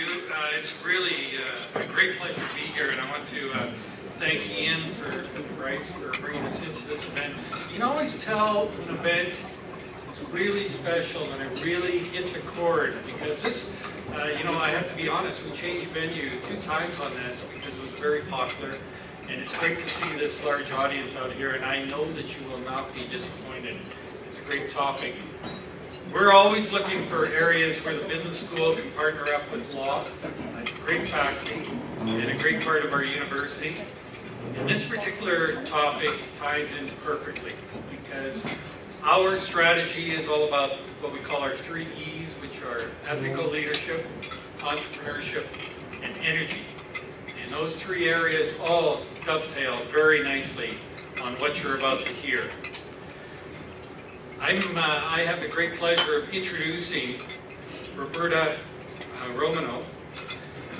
Hugh. It's really a great pleasure to be here, and I want to thank Ian and Bryce for bringing us into this event. You can always tell an event is really special and it really hits a chord, because this, I have to be honest, we changed venue 2 times on this because it was very popular, and it's great to see this large audience out here, and I know that you will not be disappointed. It's a great topic. We're always looking for areas where the business school can partner up with law. It's a great faculty and a great part of our university. And this particular topic ties in perfectly, because our strategy is all about what we call our 3 E's, which are ethical leadership, entrepreneurship, and energy. And those 3 areas all dovetail very nicely on what you're about to hear. I have the great pleasure of introducing Roberta Romano,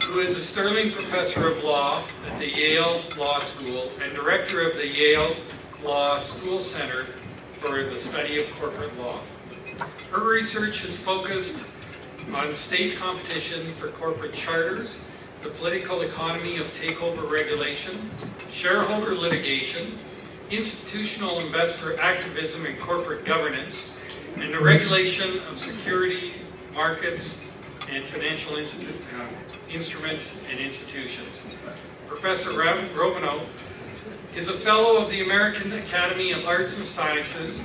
who is a Sterling Professor of Law at the Yale Law School and Director of the Yale Law School Center for the Study of Corporate Law. Her research is focused on state competition for corporate charters, the political economy of takeover regulation, shareholder litigation, institutional investor activism and corporate governance, and the regulation of security markets and financial instruments and institutions. Professor Romano is a fellow of the American Academy of Arts and Sciences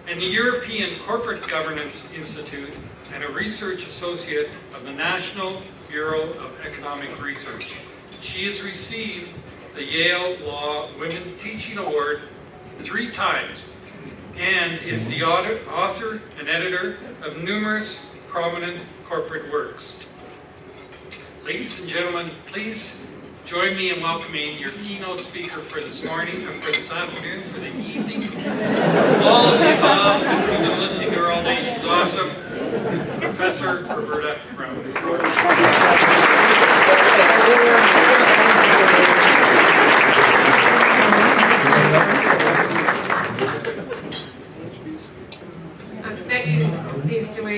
and the European Corporate Governance Institute, and a research associate of the National Bureau of Economic Research. She has received the Yale Law Women Teaching Award 3 times, and is the author and editor of numerous prominent corporate works. Ladies and gentlemen, please join me in welcoming your keynote speaker for this morning, or for this afternoon, for the evening. All of the above, because we've been listening to her all day. She's awesome. Professor Roberta Romano. Thank you, Dean Stewart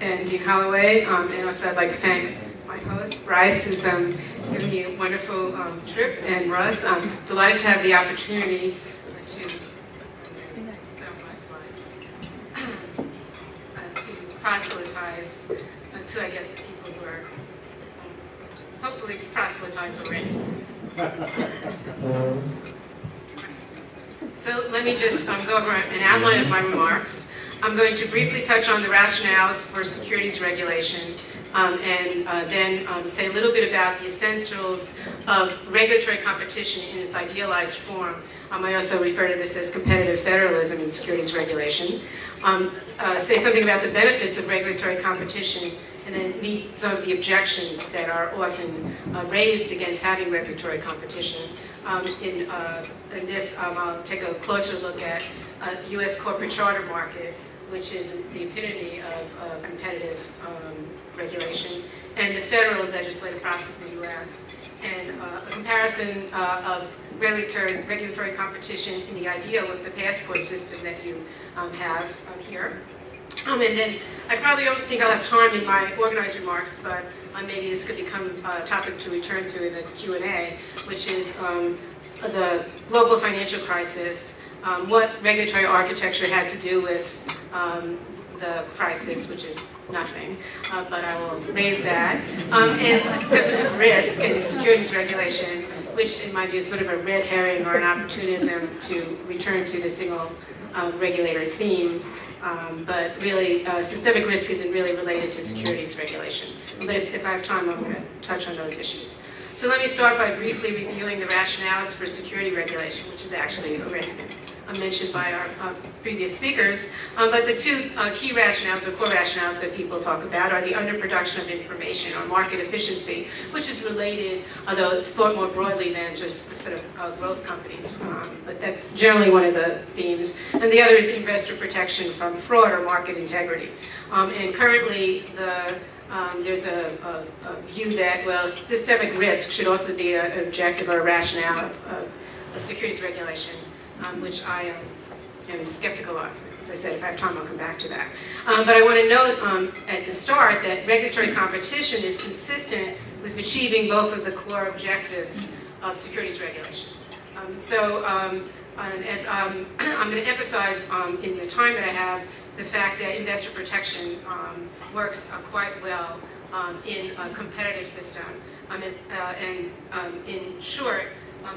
and Dean Holloway, and also I'd like to thank my host, Bryce, who's given me a wonderful trip, and Russ. I'm delighted to have the opportunity to proselytize to, I guess, the people who are hopefully proselytized already. So let me just go over an outline of my remarks. I'm going to briefly touch on the rationales for securities regulation, and then say a little bit about the essentials of regulatory competition in its idealized form. I also refer to this as competitive federalism in securities regulation. Say something about the benefits of regulatory competition, and then meet some of the objections that are often raised against having regulatory competition. In this, I'll take a closer look at the U.S. corporate charter market, which is the epitome of competitive regulation, and the federal legislative process in the U.S., and a comparison of regulatory competition in the ideal with the passport system that you have here. And then I probably don't think I'll have time in my organized remarks, but maybe this could become a topic to return to in the Q&A, which is the global financial crisis, what regulatory architecture had to do with the crisis, which is nothing, but I will raise that, and systemic risk and securities regulation, which in my view is sort of a red herring or an opportunism to return to the single regulator theme, but really systemic risk isn't really related to securities regulation. But if I have time, I'm going to touch on those issues. So let me start by briefly reviewing the rationales for security regulation, which has actually already been mentioned by our previous speakers. But the 2 key rationales or core rationales that people talk about are the underproduction of information or market efficiency, which is related, although it's thought more broadly than just sort of growth companies. But that's generally one of the themes. And the other is investor protection from fraud or market integrity. And currently, there's a view that, well, systemic risk should also be an objective or a rationale of securities regulation, which I am skeptical of. As I said, if I have time, I'll come back to that. But I want to note at the start that regulatory competition is consistent with achieving both of the core objectives of securities regulation. As I'm going to emphasize in the time that I have, the fact that investor protection works quite well in a competitive system. In short,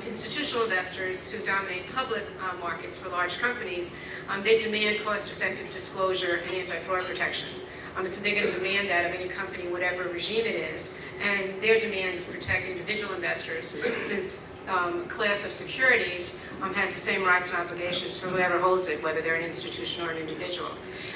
institutional investors who dominate public markets for large companies, they demand cost-effective disclosure and anti-fraud protection. So they're going to demand that of any company, whatever regime it is, and their demands protect individual investors, since class of securities has the same rights and obligations for whoever holds it, whether they're an institution or an individual.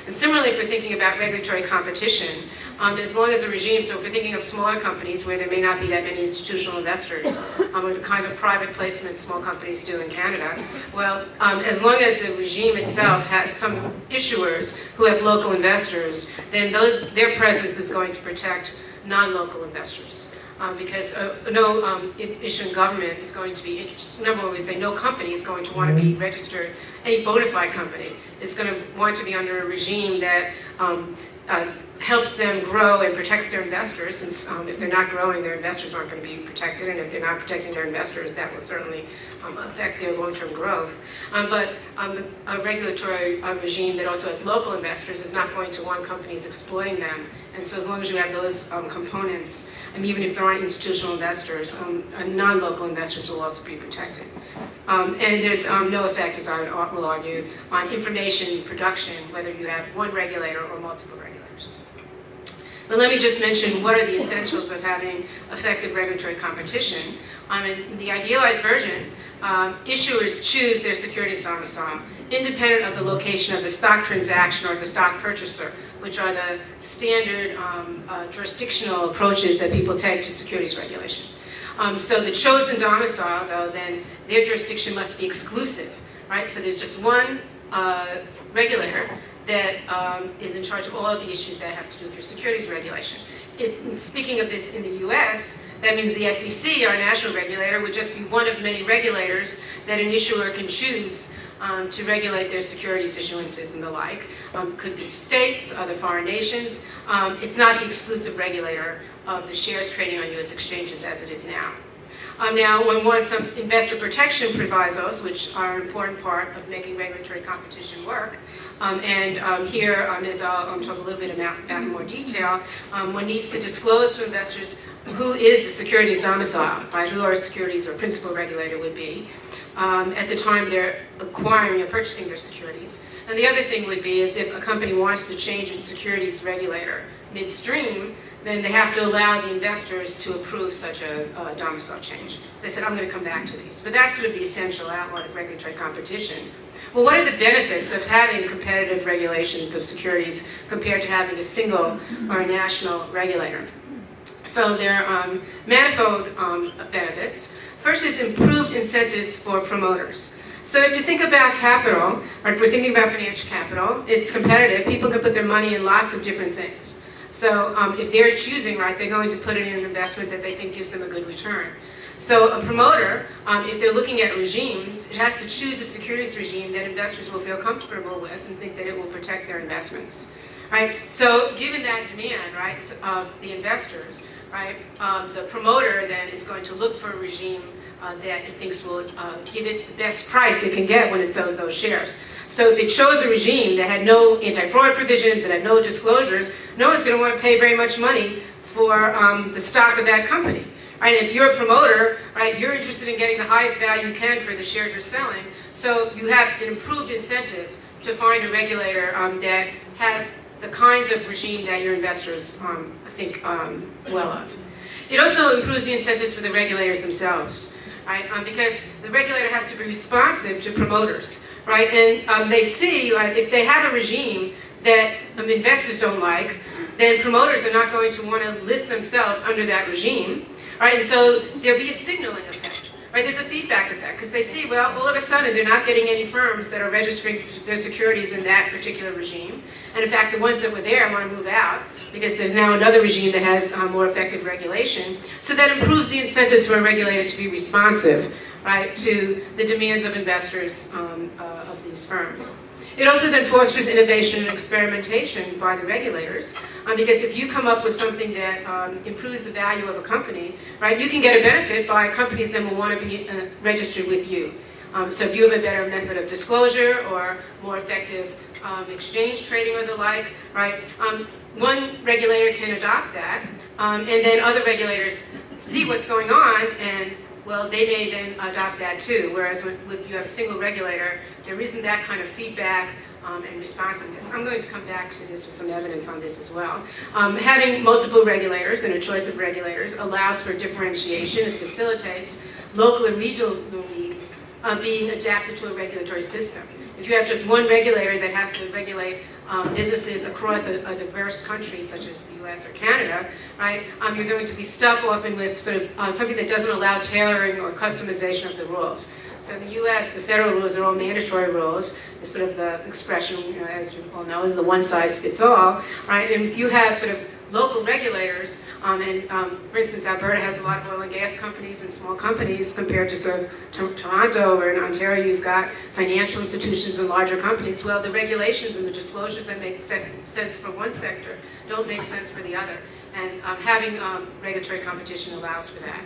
And similarly, if we're thinking about regulatory competition, as long as a regime, so if we're thinking of smaller companies where there may not be that many institutional investors, or the kind of private placements small companies do in Canada, well, as long as the regime itself has some issuers who have local investors, then their presence is going to protect non-local investors. Because no issuing government is going to be interested. Number one, we say no company is going to want to be registered. Any bona fide company is going to want to be under a regime that helps them grow and protects their investors. And if they're not growing, their investors aren't going to be protected. And if they're not protecting their investors, that will certainly affect their long-term growth. But a regulatory regime that also has local investors is not going to want companies exploiting them. And so as long as you have those components, even if there aren't institutional investors, non-local investors will also be protected. And there's no effect, as I will argue, on information production, whether you have one regulator or multiple regulators. But let me just mention what are the essentials of having effective regulatory competition. In the idealized version, issuers choose their securities domicile, independent of the location of the stock transaction or the stock purchaser, which are the standard jurisdictional approaches that people take to securities regulation. So the chosen domicile, though, then their jurisdiction must be exclusive, right? So there's just one regulator that is in charge of all of the issues that have to do with your securities regulation. Speaking of this in the US, that means the SEC, our national regulator, would just be one of many regulators that an issuer can choose to regulate their securities issuances and the like. Could be states, other foreign nations. It's not the exclusive regulator of the shares trading on US exchanges as it is now. Now, one wants some investor protection provisos, which are an important part of making regulatory competition work. Here, as I'll talk a little bit about in more detail, one needs to disclose to investors who is the securities domicile, right? Who our securities or principal regulator would be at the time they're acquiring or purchasing their securities. And the other thing would be is if a company wants to change its securities regulator midstream, then they have to allow the investors to approve such a domicile change. As I said, I'm going to come back to these. But that's sort of the essential outline of regulatory competition. Well, what are the benefits of having competitive regulations of securities compared to having a single or a national regulator? So there are manifold benefits. First is improved incentives for promoters. So if you think about capital, or if we're thinking about financial capital, it's competitive. People can put their money in lots of different things. So if they're choosing, right, they're going to put it in an investment that they think gives them a good return. So a promoter, if they're looking at regimes, it has to choose a securities regime that investors will feel comfortable with and think that it will protect their investments. Right? So given that demand, right, of the investors, right, the promoter then is going to look for a regime that it thinks will give it the best price it can get when it sells those shares. So if it chose a regime that had no anti-fraud provisions and had no disclosures, no one's going to want to pay very much money for the stock of that company. Right? If you're a promoter, right, you're interested in getting the highest value you can for the shares you're selling. So you have an improved incentive to find a regulator that has the kinds of regime that your investors think well of. It also improves the incentives for the regulators themselves, right? Because the regulator has to be responsive to promoters, right? And they see, right, if they have a regime that investors don't like, then promoters are not going to want to list themselves under that regime, right? And so there'll be a signaling effect, right? There's a feedback effect because they see, well, all of a sudden they're not getting any firms that are registering their securities in that particular regime. And in fact, the ones that were there want to move out because there's now another regime that has more effective regulation. So that improves the incentives for a regulator to be responsive, right, to the demands of investors of these firms. It also then fosters innovation and experimentation by the regulators, because if you come up with something that improves the value of a company, right, you can get a benefit by companies that will want to be registered with you. So if you have a better method of disclosure or more effective exchange trading or the like, right, one regulator can adopt that, and then other regulators see what's going on, and well, they may then adopt that too. Whereas when you have a single regulator, there isn't that kind of feedback and responsiveness. I'm going to come back to this with some evidence on this as well. Having multiple regulators and a choice of regulators allows for differentiation. It facilitates local and regional needs being adapted to a regulatory system. If you have just one regulator that has to regulate businesses across a diverse country such as the US or Canada, right, you're going to be stuck often with sort of something that doesn't allow tailoring or customization of the rules. So in the US, the federal rules are all mandatory rules. It's sort of the expression, you know, as you all know, is the one size fits all, right? And if you have sort of local regulators, for instance, Alberta has a lot of oil and gas companies and small companies compared to sort of Toronto, or in Ontario you've got financial institutions and larger companies. Well, the regulations and the disclosures that make sense for one sector don't make sense for the other. And having regulatory competition allows for that.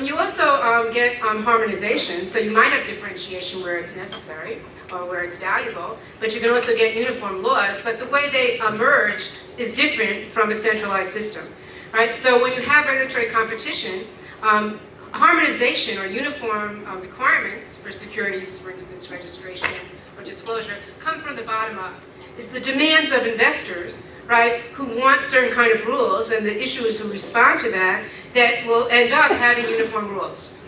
You also get harmonization, so you might have differentiation where it's necessary or where it's valuable, but you can also get uniform laws, but the way they emerge is different from a centralized system, right? So when you have regulatory competition, harmonization or uniform requirements for securities, for instance, registration or disclosure, come from the bottom up. It's the demands of investors, right, who want certain kind of rules, and the issuers who respond to that, that will end up having uniform rules.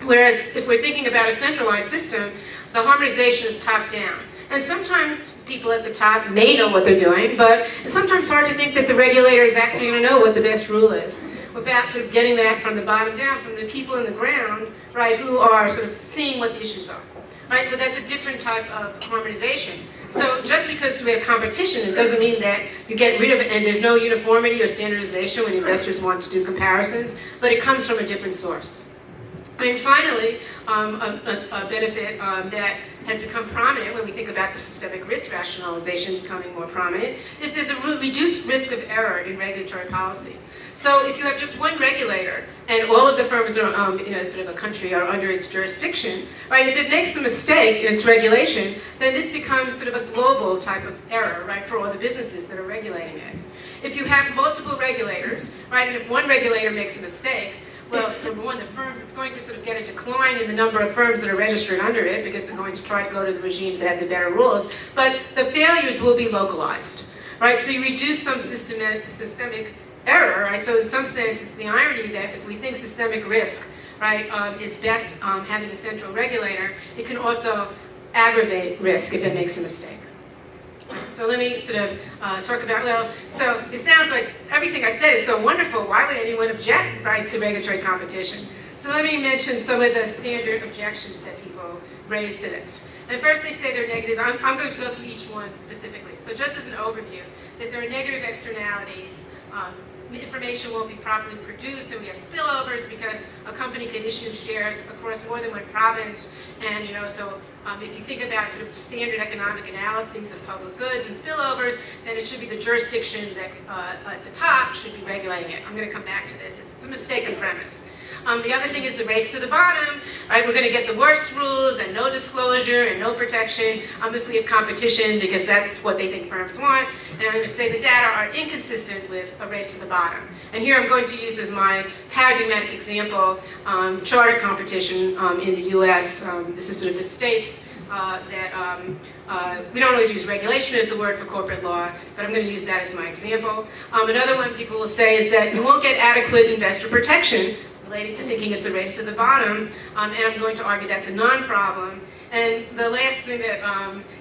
Whereas if we're thinking about a centralized system, the harmonization is top down. And sometimes people at the top may know what they're doing, but it's sometimes hard to think that the regulator is actually going to know what the best rule is, without sort of getting that from the bottom down, from the people on the ground, right, who are sort of seeing what the issues are. Right, so that's a different type of harmonization. So just because we have competition, it doesn't mean that you get rid of it and there's no uniformity or standardization when investors want to do comparisons, but it comes from a different source. And finally, a benefit that has become prominent when we think about the systemic risk rationalization becoming more prominent is there's a reduced risk of error in regulatory policy. So if you have just one regulator and all of the firms are, in a sort of a country are under its jurisdiction, right? If it makes a mistake in its regulation, then this becomes sort of a global type of error, right, for all the businesses that are regulating it. If you have multiple regulators, right, and if one regulator makes a mistake, well, number one, the firms, it's going to sort of get a decline in the number of firms that are registered under it because they're going to try to go to the regimes that have the better rules, but the failures will be localized, right? So you reduce some systemic error, right? So in some sense, it's the irony that if we think systemic risk, right, is best having a central regulator, it can also aggravate risk if it makes a mistake. So let me sort of talk about, well, so it sounds like everything I said is so wonderful. Why would anyone object, right, to regulatory competition? So let me mention some of the standard objections that people raise to this. And first they say they're negative. I'm going to go through each one specifically. So just as an overview, that there are negative externalities. Information won't be properly produced, and we have spillovers because a company can issue shares across more than one province. And, you know, so if you think about sort of standard economic analyses of public goods and spillovers, then it should be the jurisdiction that at the top should be regulating it. I'm going to come back to this. It's a mistaken premise. The other thing is the race to the bottom, right? We're going to get the worst rules and no disclosure and no protection if we have competition because that's what they think firms want. And I'm going to say the data are inconsistent with a race to the bottom. And here I'm going to use as my paradigmatic example charter competition in the US. This is sort of the states that we don't always use regulation as the word for corporate law, but I'm going to use that as my example. Another one people will say is that you won't get adequate investor protection related to thinking it's a race to the bottom, and I'm going to argue that's a non-problem. And the last thing that,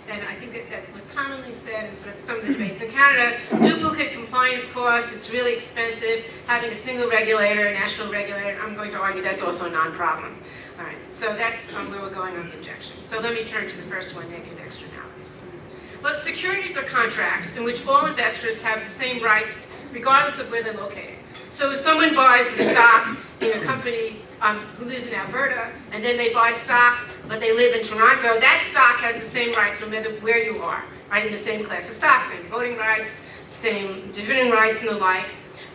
and I think that was commonly said in sort of some of the debates in Canada, duplicate compliance costs, it's really expensive, having a single regulator, a national regulator, I'm going to argue that's also a non-problem. All right, so that's where we're going on the objections. So let me turn to the first one, negative externalities. But securities are contracts in which all investors have the same rights regardless of where they're located. So if someone buys a stock in a company who lives in Alberta, and then they buy stock, but they live in Toronto, that stock has the same rights no matter where you are, right, in the same class of stock, same voting rights, same dividend rights and the like,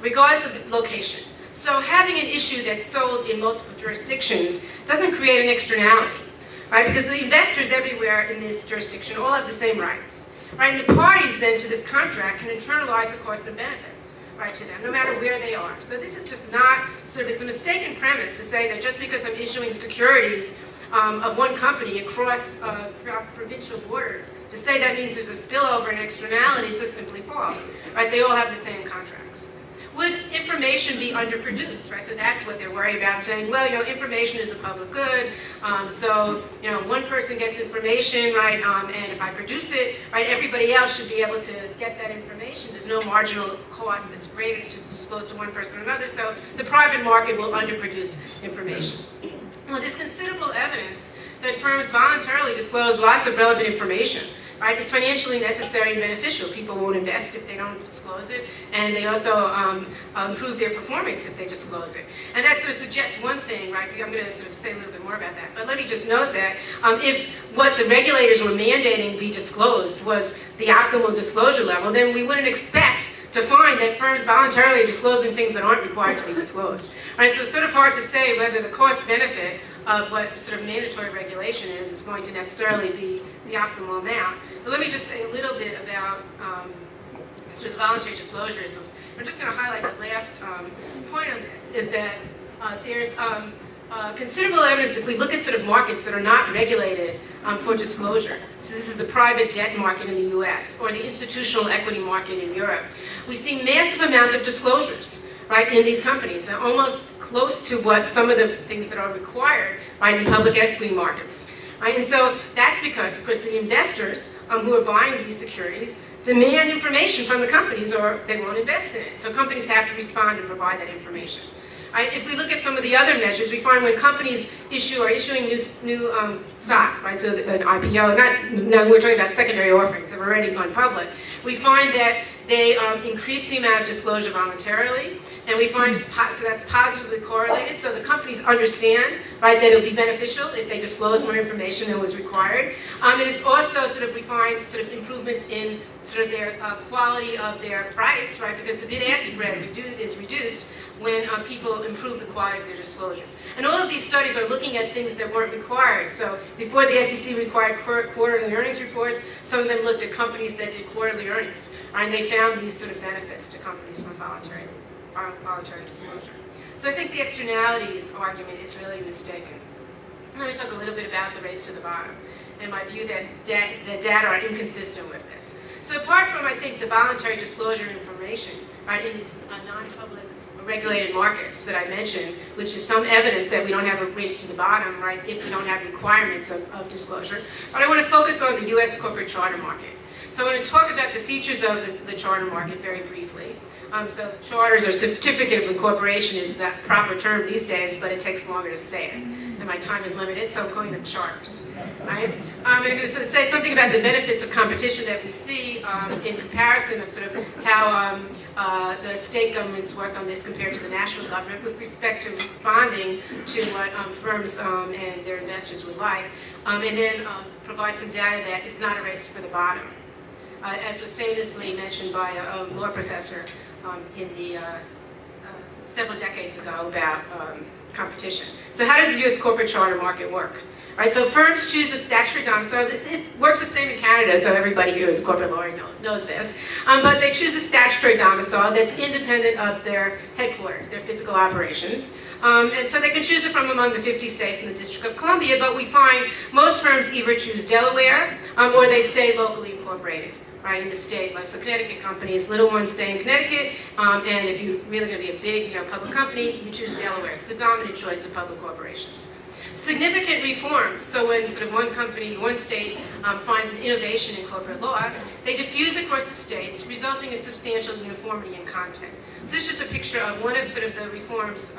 regardless of location. So having an issue that's sold in multiple jurisdictions doesn't create an externality, right? Because the investors everywhere in this jurisdiction all have the same rights, right? And the parties then to this contract can internalize the cost of benefits, right, to them, no matter where they are. So this is just not, sort of, it's a mistaken premise to say that just because I'm issuing securities of one company across provincial borders, to say that means there's a spillover and externality is just simply false, right? They all have the same contracts. Would information be underproduced, right? So that's what they're worried about, saying, well, information is a public good, so, one person gets information, right, and if I produce it, right, everybody else should be able to get that information. There's no marginal cost that's greater to disclose to one person or another, so the private market will underproduce information. Well, there's considerable evidence that firms voluntarily disclose lots of relevant information. Right? It's financially necessary and beneficial. People won't invest if they don't disclose it, and they also improve their performance if they disclose it. And that sort of suggests one thing, right? I'm going to sort of say a little bit more about that. But let me just note that if what the regulators were mandating be disclosed was the optimal disclosure level, then we wouldn't expect to find that firms voluntarily are disclosing things that aren't required to be disclosed. Right? So it's sort of hard to say whether the cost-benefit of what sort of mandatory regulation is going to necessarily be the optimal amount. But let me just say a little bit about sort of the voluntary disclosures. I'm just going to highlight the last point on this, is that there's considerable evidence if we look at sort of markets that are not regulated for disclosure. So this is the private debt market in the US or the institutional equity market in Europe. We see massive amount of disclosures, right, in these companies, and almost close to what some of the things that are required, right, in public equity markets. Right? And so that's because, of course, the investors who are buying these securities demand information from the companies or they won't invest in it. So companies have to respond and provide that information. Right? If we look at some of the other measures, we find when companies are issuing new stock, right? So an IPO, no, we're talking about secondary offerings that have already gone public. We find that they increase the amount of disclosure voluntarily, and we find so that's positively correlated. So the companies understand, right, that it'll be beneficial if they disclose more information than was required. And it's also sort of, we find sort of improvements in sort of their quality of their price, right, because the bid-ask spread is reduced when people improve the quality of their disclosures. And all of these studies are looking at things that weren't required. So before the SEC required quarterly earnings reports, some of them looked at companies that did quarterly earnings. And they found these sort of benefits to companies from voluntary disclosure. So I think the externalities argument is really mistaken. Let me talk a little bit about the race to the bottom and my view that the data are inconsistent with this. So apart from, I think, the voluntary disclosure information, right, in these non-public regulated markets that I mentioned, which is some evidence that we don't have a race to the bottom, right, if we don't have requirements of disclosure. But I want to focus on the U.S. corporate charter market. So I want to talk about the features of the charter market very briefly. So charters or certificate of incorporation is the proper term these days, but it takes longer to say it. And my time is limited, so I'm calling them charters. Right? I'm going to say something about the benefits of competition that we see in comparison of sort of how the state governments work on this compared to the national government with respect to responding to what firms and their investors would like, and then provide some data that it's not a race for the bottom. As was famously mentioned by a law professor in the several decades ago about competition. So how does the U.S. corporate charter market work? Right, so firms choose a statutory domicile. It works the same in Canada, so everybody here who's a corporate lawyer knows this. But they choose a statutory domicile that's independent of their headquarters, their physical operations. And so they can choose it from among the 50 states in the District of Columbia, but we find most firms either choose Delaware or they stay locally incorporated, right, in the state. Like, so Connecticut companies, little ones stay in Connecticut, and if you're really going to be a big public company, you choose Delaware. It's the dominant choice of public corporations. Significant reforms, so when sort of one company, one state finds an innovation in corporate law, they diffuse across the states, resulting in substantial uniformity in content. So this is just a picture of one of sort of the reforms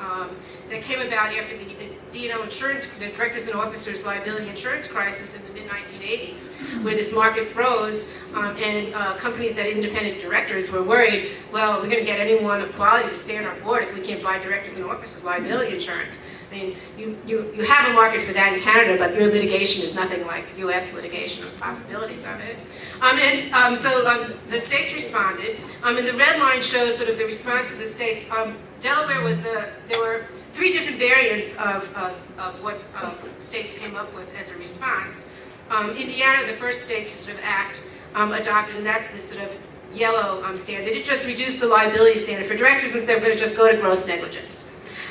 that came about after the D&O insurance, the Directors and Officers Liability Insurance Crisis in the mid-1980s, where this market froze and companies that had independent directors were worried well, we're going to get anyone of quality to stay on our board if we can't buy directors and officers liability insurance. I mean, you have a market for that in Canada, but your litigation is nothing like U.S. litigation or possibilities of it. So the states responded, and the red line shows sort of the response of the states. Delaware was there were 3 different variants of what states came up with as a response. Indiana, the first state to sort of act, adopted, and that's this sort of yellow standard. It just reduced the liability standard for directors and said we're going to just go to gross negligence.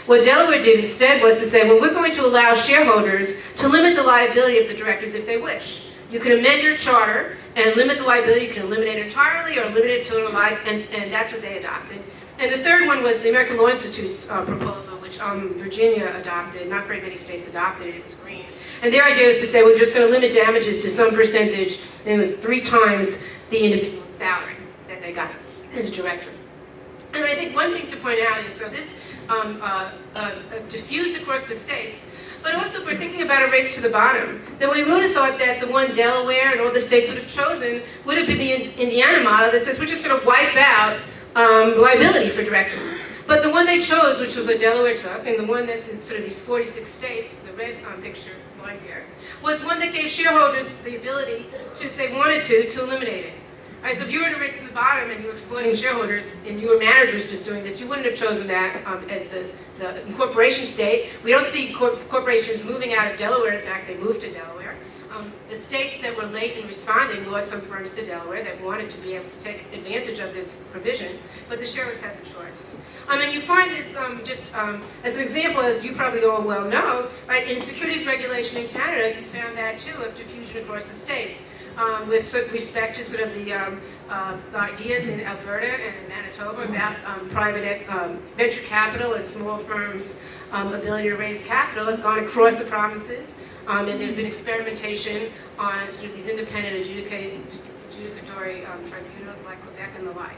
What Delaware did instead was to say, well, we're going to allow shareholders to limit the liability of the directors if they wish. You can amend your charter and limit the liability. You can eliminate it entirely or limit it to alike, and that's what they adopted. And the third one was the American Law Institute's proposal, which Virginia adopted. Not very many states adopted it. It was green. And their idea was to say we're just going to limit damages to some percentage, and it was 3 times the individual's salary that they got as a director. And I think one thing to point out is, so this diffused across the states, but also if we're thinking about a race to the bottom, then we would have thought that the one Delaware and all the states would have chosen would have been the Indiana model that says we're just going to wipe out liability for directors. But the one they chose, which was what Delaware took, and the one that's in sort of these 46 states, the red picture line here, was one that gave shareholders the ability to, if they wanted to eliminate it. All right, so if you were in a race to the bottom and you were exploiting shareholders and you were managers just doing this, you wouldn't have chosen that as the incorporation state. We don't see corporations moving out of Delaware. In fact, they moved to Delaware. The states that were late in responding lost some firms to Delaware that wanted to be able to take advantage of this provision, but the shareholders had the choice. And you find this just as an example, as you probably all well know, right, in securities regulation in Canada, you found that too, of diffusion across the states. With respect to sort of the ideas in Alberta and in Manitoba about private venture capital and small firms' ability to raise capital have gone across the provinces, and there's been experimentation on sort of these independent adjudicatory tribunals like Quebec and the like.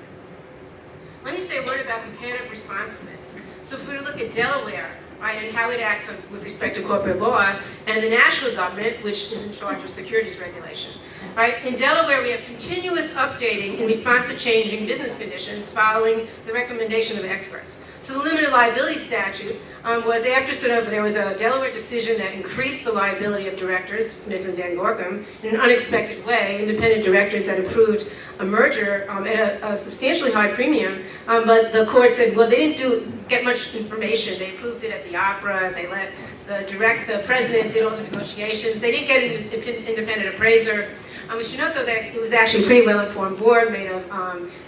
Let me say a word about comparative responsiveness. So if we were to look at Delaware, right, and how it acts with respect to corporate law, and the national government, which is in charge of securities regulation. Right? In Delaware, we have continuous updating in response to changing business conditions following the recommendation of experts. So the limited liability statute was after sort of, there was a Delaware decision that increased the liability of directors, Smith and Van Gorkum, in an unexpected way. Independent directors had approved a merger at a substantially high premium, but the court said, well, they didn't get much information. They approved it at the opera, and they let the president did all the negotiations. They didn't get an independent appraiser. We should note, though, that it was actually a pretty well-informed board made of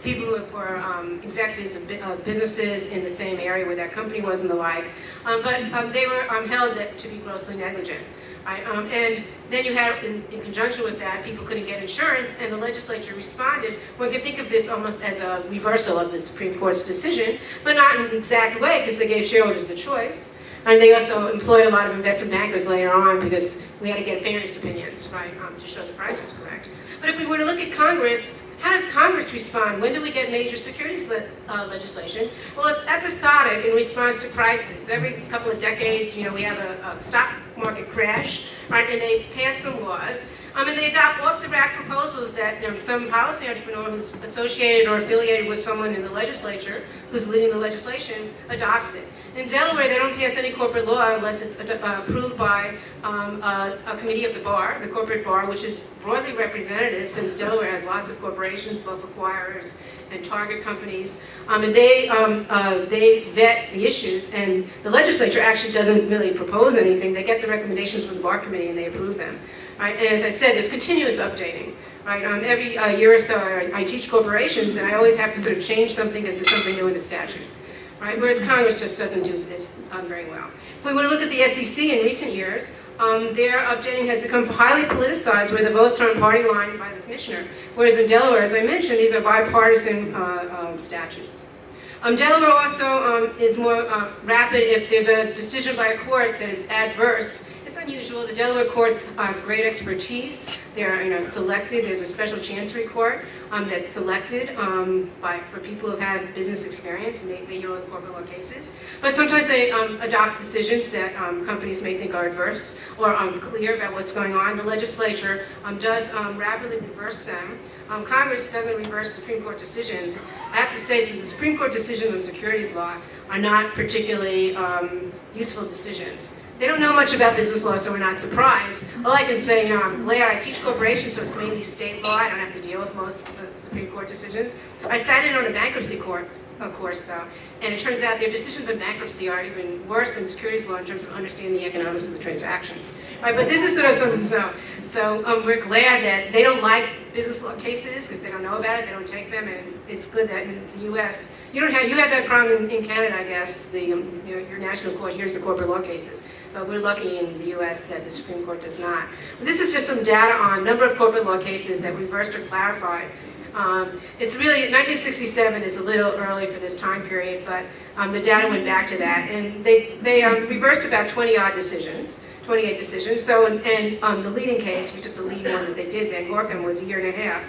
people who were executives of businesses in the same area where that company was and the like. But they were held to be grossly negligent. Right? And then you had, in conjunction with that, people couldn't get insurance, and the legislature responded. One can think of this almost as a reversal of the Supreme Court's decision, but not in the exact way, because they gave shareholders the choice. And they also employed a lot of investment bankers later on because we had to get fairness opinions, right, to show the price was correct. But if we were to look at Congress, how does Congress respond? When do we get major securities legislation? Well, it's episodic in response to crises. Every couple of decades, we have a stock market crash, right, and they pass some laws. And they adopt off-the-rack proposals that some policy entrepreneur who's associated or affiliated with someone in the legislature who's leading the legislation adopts it. In Delaware, they don't pass any corporate law unless it's approved by a committee of the bar, the corporate bar, which is broadly representative since Delaware has lots of corporations, both acquirers and target companies. And they vet the issues, and the legislature actually doesn't really propose anything. They get the recommendations from the bar committee and they approve them. Right? And as I said, there's continuous updating. Right? Every year or so, I teach corporations, and I always have to sort of change something because there's something new in the statute. Right? Whereas Congress just doesn't do this very well. If we were to look at the SEC in recent years, their updating has become highly politicized, where the votes are on party line by the commissioner. Whereas in Delaware, as I mentioned, these are bipartisan statutes. Delaware also is more rapid if there's a decision by a court that is adverse. It's unusual. The Delaware courts have great expertise. They're selected. There's a special chancery court that's selected for people who've had business experience, and they know the corporate law cases. But sometimes they adopt decisions that companies may think are adverse or unclear about what's going on. The legislature does rapidly reverse them. Congress doesn't reverse Supreme Court decisions. I have to say, so the Supreme Court decisions on securities law are not particularly useful decisions. They don't know much about business law, so we're not surprised. All I can say, I'm glad I teach corporations, so it's mainly state law. I don't have to deal with most of the Supreme Court decisions. I sat in on a bankruptcy course, though, and it turns out their decisions on bankruptcy are even worse than securities law in terms of understanding the economics of the transactions. Right, but this is sort of something so we're glad that they don't like business law cases because they don't know about it, they don't take them, and it's good that in the U.S. you have that problem in Canada, I guess. Your national court hears the corporate law cases. But we're lucky in the U.S. that the Supreme Court does not. But this is just some data on number of corporate law cases that reversed or clarified. It's really, 1967 is a little early for this time period, but the data went back to that. And they reversed about 28 decisions. So, and the leading case, we took the lead one that they did, Van Gorkum, was a year and a half.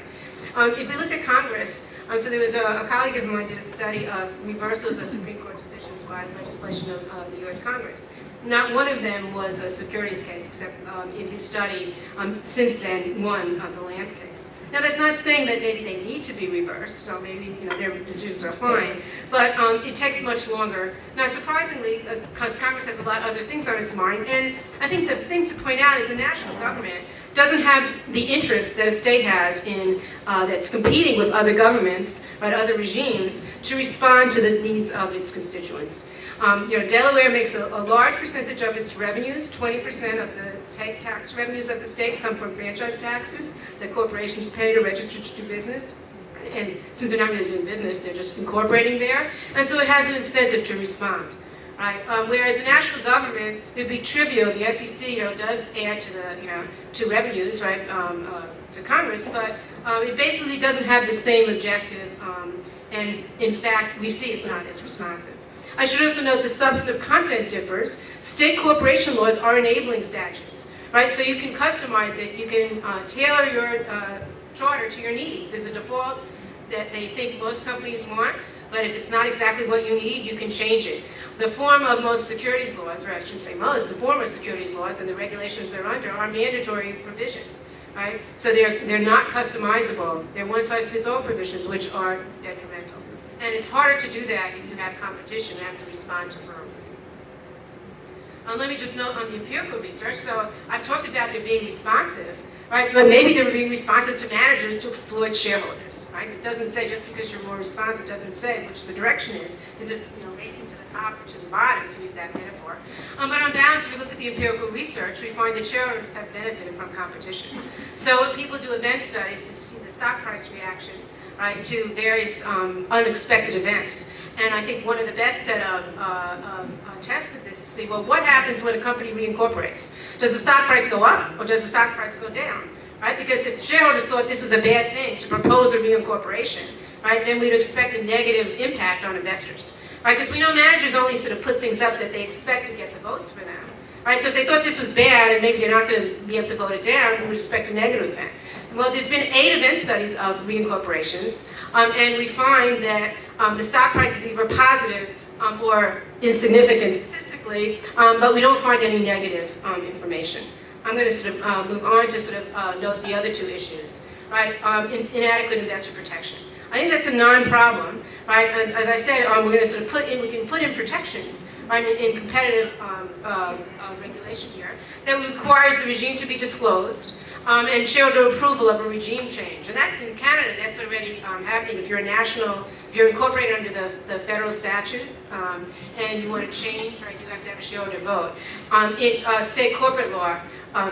If we looked at Congress, so there was a colleague of mine did a study of reversals of Supreme Court decisions by legislation of the U.S. Congress. Not one of them was a securities case, except in his study, since then, one of the land case. Now, that's not saying that maybe they need to be reversed, so maybe their decisions are fine, but it takes much longer. Not surprisingly, because Congress has a lot of other things on its mind, and I think the thing to point out is the national government doesn't have the interest that a state has in that's competing with other governments, right, other regimes, to respond to the needs of its constituents. Delaware makes a large percentage of its revenues. 20% of the tax revenues of the state come from franchise taxes that corporations pay to register to do business. And since they're not really doing business, they're just incorporating there. And so it has an incentive to respond. Right? Whereas the national government, it would be trivial. The SEC, does add to the, to revenues, right, to Congress, but it basically doesn't have the same objective. And in fact, we see it's not as responsive. I should also note the substantive content differs. State corporation laws are enabling statutes, right? So you can customize it. You can tailor your charter to your needs. There's a default that they think most companies want, but if it's not exactly what you need, you can change it. The form of most securities laws, or I should say most, the form of securities laws and the regulations they're under are mandatory provisions, right? So they're not customizable. They're one-size-fits-all provisions, which are detrimental. And it's harder to do that if you have competition and have to respond to firms. Let me just note on the empirical research. So I've talked about their being responsive, right? But maybe they're being responsive to managers to exploit shareholders, right? It doesn't say just because you're more responsive, it doesn't say which the direction is. Is it racing to the top or to the bottom, to use that metaphor? But on balance, if we look at the empirical research, we find that shareholders have benefited from competition. So when people do event studies to see the stock price reaction, right, to various unexpected events. And I think one of the best set of tests of this is to see, well, what happens when a company reincorporates? Does the stock price go up or does the stock price go down? Right? Because if shareholders thought this was a bad thing to propose a reincorporation, right, then we'd expect a negative impact on investors. Right? Because we know managers only sort of put things up that they expect to get the votes for them. Right? So if they thought this was bad and maybe they're not going to be able to vote it down, we would expect a negative effect. Well, there's been 8 event studies of reincorporations, and we find that the stock price is either positive or insignificant statistically, but we don't find any negative information. I'm going to sort of move on to sort of note the other 2 issues, right? Inadequate investor protection. I think that's a non-problem, right? As I said, we're going to sort of we can put in protections, right, in competitive regulation here that requires the regime to be disclosed. And shareholder approval of a regime change. And that in Canada, that's already happening. If you're if you're incorporated under the federal statute and you want to change, right, you have to have a shareholder vote. In state corporate law,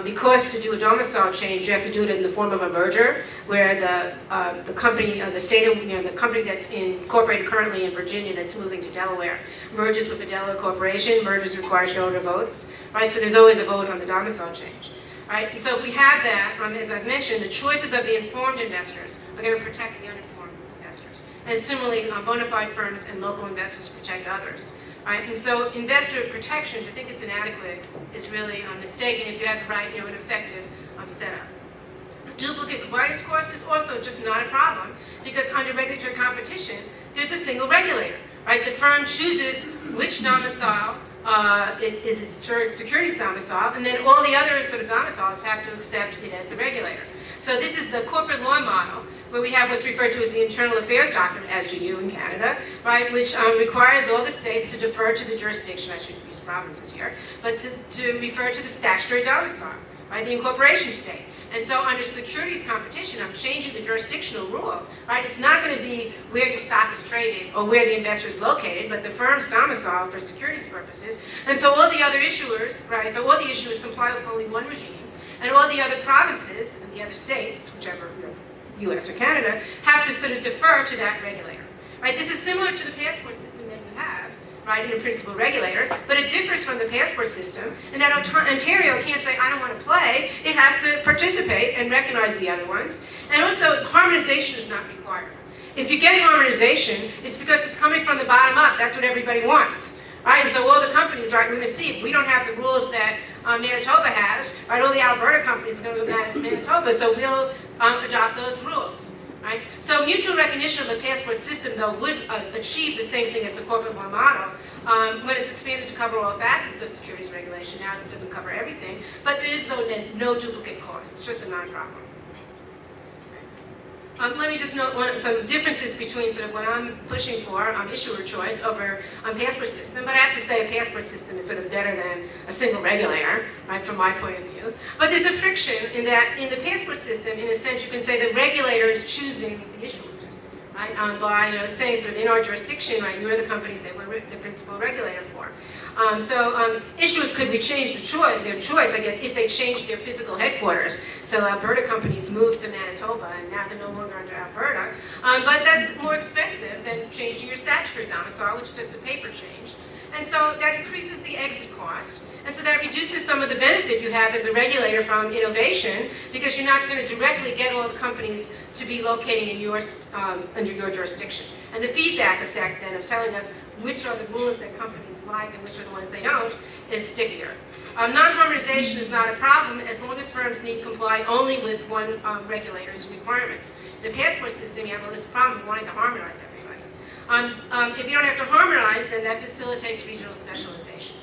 because to do a domicile change, you have to do it in the form of a merger, where the company, the company that's incorporated currently in Virginia that's moving to Delaware merges with the Delaware corporation. Mergers require shareholder votes, right? So there's always a vote on the domicile change. Right? And so if we have that, as I've mentioned, the choices of the informed investors are going to protect the uninformed investors. and similarly, bona fide firms and local investors protect others. Right? And so investor protection, to think it's inadequate, is really mistaken if you have the right, an effective setup. Duplicate compliance cost is also just not a problem, because under regulatory competition, there's a single regulator. Right? The firm chooses which domicile is its securities domicile, and then all the other sort of domiciles have to accept it as the regulator. So this is the corporate law model, where we have what's referred to as the Internal Affairs Document, as do you in Canada, right, which requires all the states to defer to the jurisdiction, I should use provinces here, but to refer to the statutory domicile, right, the incorporation state. And so under securities competition, I'm changing the jurisdictional rule, right? It's not going to be where the stock is traded or where the investor is located, but the firm's domicile for securities purposes. And so all the other issuers, right, so all the issuers comply with only one regime, and all the other provinces and the other states, whichever, US or Canada, have to sort of defer to that regulator. Right? This is similar to the passport system that you have, right, in a principal regulator, but it differs from the passport system in that Ontario can't say, I don't want to play. It has to participate and recognize the other ones. And also, harmonization is not required. If you get harmonization, it's because it's coming from the bottom up. That's what everybody wants. Right? So all the companies, right, we're going to see, if we don't have the rules that Manitoba has, right, all the Alberta companies are going to go back to Manitoba, so we'll adopt those rules. Right? So mutual recognition of the passport system, though, would achieve the same thing as the corporate law model when it's expanded to cover all facets of securities regulation. Now it doesn't cover everything, but there is no duplicate cost. It's just a non-problem. Let me just note some differences between sort of what I'm pushing for, issuer choice over passport system. But I have to say a passport system is sort of better than a single regulator, right, from my point of view. But there's a friction in that in the passport system, in a sense, you can say the regulator is choosing the issuers, right, by it's saying sort of in our jurisdiction, right, you're the companies that we're the principal regulator for. Issuers could change their choice, I guess, if they changed their physical headquarters. So Alberta companies moved to Manitoba, and now they're no longer under Alberta. But that's more expensive than changing your statutory domicile, which is just a paper change. And so that increases the exit cost. And so that reduces some of the benefit you have as a regulator from innovation, because you're not going to directly get all the companies to be locating in under your jurisdiction. And the feedback effect, then, of telling us which are the rules that companies like and which are the ones they don't, is stickier. Non-harmonization is not a problem as long as firms need to comply only with one regulator's requirements. The passport system, you have this problem of wanting to harmonize everybody. If you don't have to harmonize, then that facilitates regional specialization.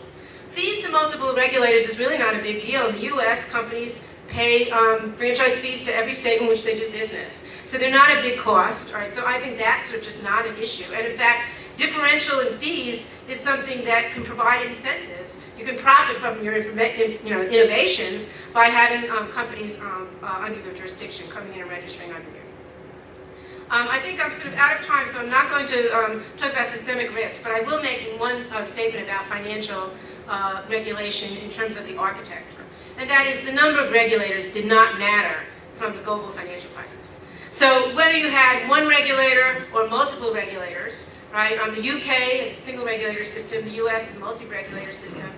Fees to multiple regulators is really not a big deal. In the US, companies pay franchise fees to every state in which they do business. So they're not a big cost, right? So I think that's sort of just not an issue. And in fact, differential in fees is something that can provide incentives. You can profit from your innovations by having companies under your jurisdiction coming in and registering under you. I think I'm sort of out of time, so I'm not going to talk about systemic risk, but I will make one statement about financial regulation in terms of the architecture. And that is the number of regulators did not matter from the global financial crisis. So whether you had one regulator or multiple regulators, right, the UK, a single regulator system, the US, a multi-regulator system,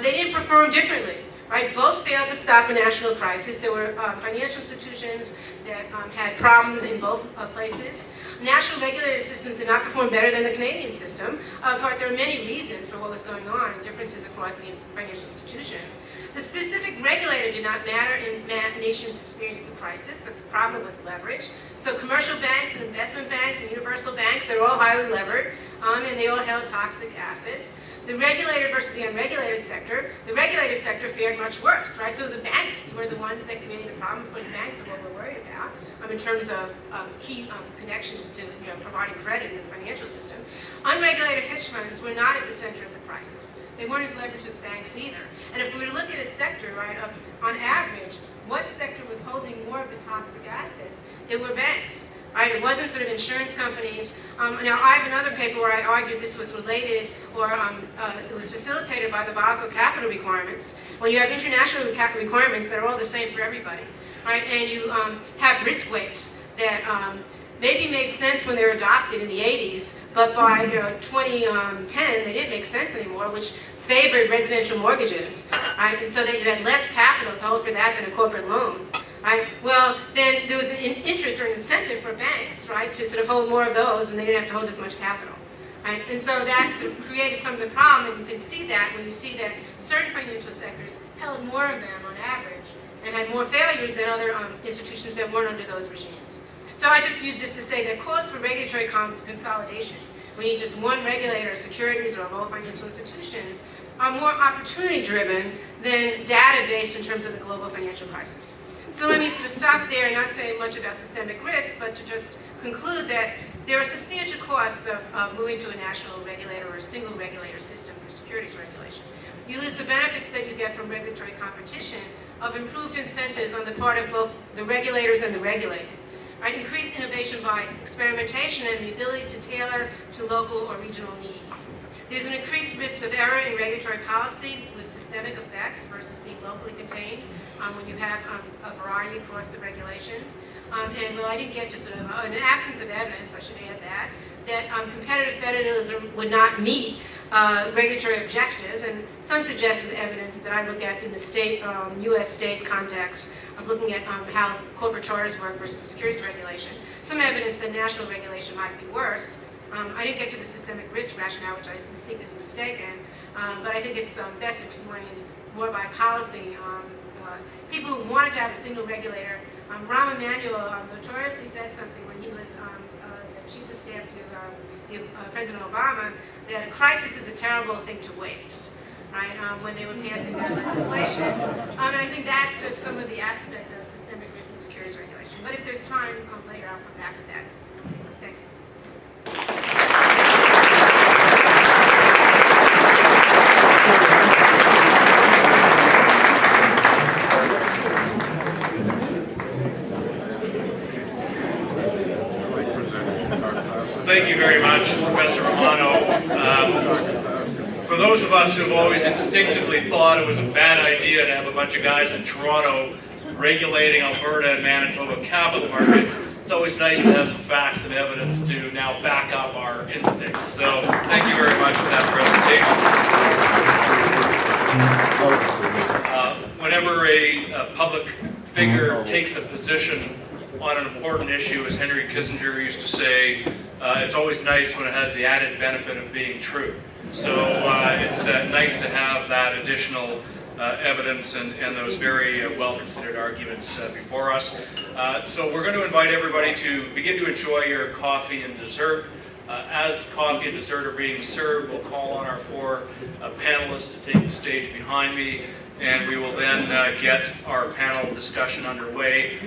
they didn't perform differently. Right? Both failed to stop a national crisis. There were financial institutions that had problems in both places. National regulatory systems did not perform better than the Canadian system. In part, there are many reasons for what was going on and differences across the financial institutions. The specific regulator did not matter in nations experiencing the crisis. The problem was leverage. So commercial banks and investment banks and universal banks, they're all highly levered, and they all held toxic assets. The regulated versus the unregulated sector, the regulated sector fared much worse, right? So the banks were the ones that created the problem. Of course, banks are what we're worried about in terms of key connections to providing credit in the financial system. Unregulated hedge funds were not at the center of the crisis. They weren't as leveraged as banks either. And if we were to look at a sector, right, on average, what sector was holding more of the toxic assets? It were banks. Right? It wasn't sort of insurance companies. Now, I have another paper where I argued this was related, or it was facilitated by the Basel capital requirements. When you have international capital requirements that are all the same for everybody, right? And you have risk weights that maybe made sense when they were adopted in the 80s, but by 2010 they didn't make sense anymore, which favored residential mortgages, right? And so that you had less capital to hold for that than a corporate loan. Right? Well, then there was an interest or an incentive for banks, right, to sort of hold more of those, and they didn't have to hold as much capital. Right? And so that sort of created some of the problem, and you can see that when you see that certain financial sectors held more of them on average and had more failures than other institutions that weren't under those regimes. So I just use this to say that calls for regulatory consolidation, we need just one regulator, securities or all financial institutions, are more opportunity-driven than data-based in terms of the global financial crisis. So let me sort of stop there and not say much about systemic risk, but to just conclude that there are substantial costs of moving to a national regulator or a single regulator system for securities regulation. You lose the benefits that you get from regulatory competition of improved incentives on the part of both the regulators and the regulated. Right? Increased innovation by experimentation and the ability to tailor to local or regional needs. There's an increased risk of error in regulatory policy with systemic effects versus being locally contained when you have a variety across the regulations. And well, I didn't get to sort of an absence of evidence, I should add that competitive federalism would not meet regulatory objectives, and some suggested evidence that I look at in the state, U.S. state context of looking at how corporate charters work versus securities regulation. Some evidence that national regulation might be worse. I didn't get to the systemic risk rationale, which I think is mistaken, but I think it's best explained more by policy. People who wanted to have a single regulator, Rahm Emanuel notoriously said something when he was the chief of staff to President Obama, that a crisis is a terrible thing to waste, right, when they were passing that legislation. And I think that's some of the aspect of systemic risk and securities regulation. But if there's time later, I'll come back to that. Thank you. Thank you very much, Professor Romano. For those of us who have always instinctively thought it was a bad idea to have a bunch of guys in Toronto regulating Alberta and Manitoba capital markets, it's always nice to have some facts and evidence to now back up our instincts. So thank you very much for that presentation. Whenever a public figure takes a position on an important issue, as Henry Kissinger used to say, it's always nice when it has the added benefit of being true. So it's nice to have that additional evidence and those very well-considered arguments before us. So we're going to invite everybody to begin to enjoy your coffee and dessert. As coffee and dessert are being served, we'll call on our four panelists to take the stage behind me, and we will then get our panel discussion underway.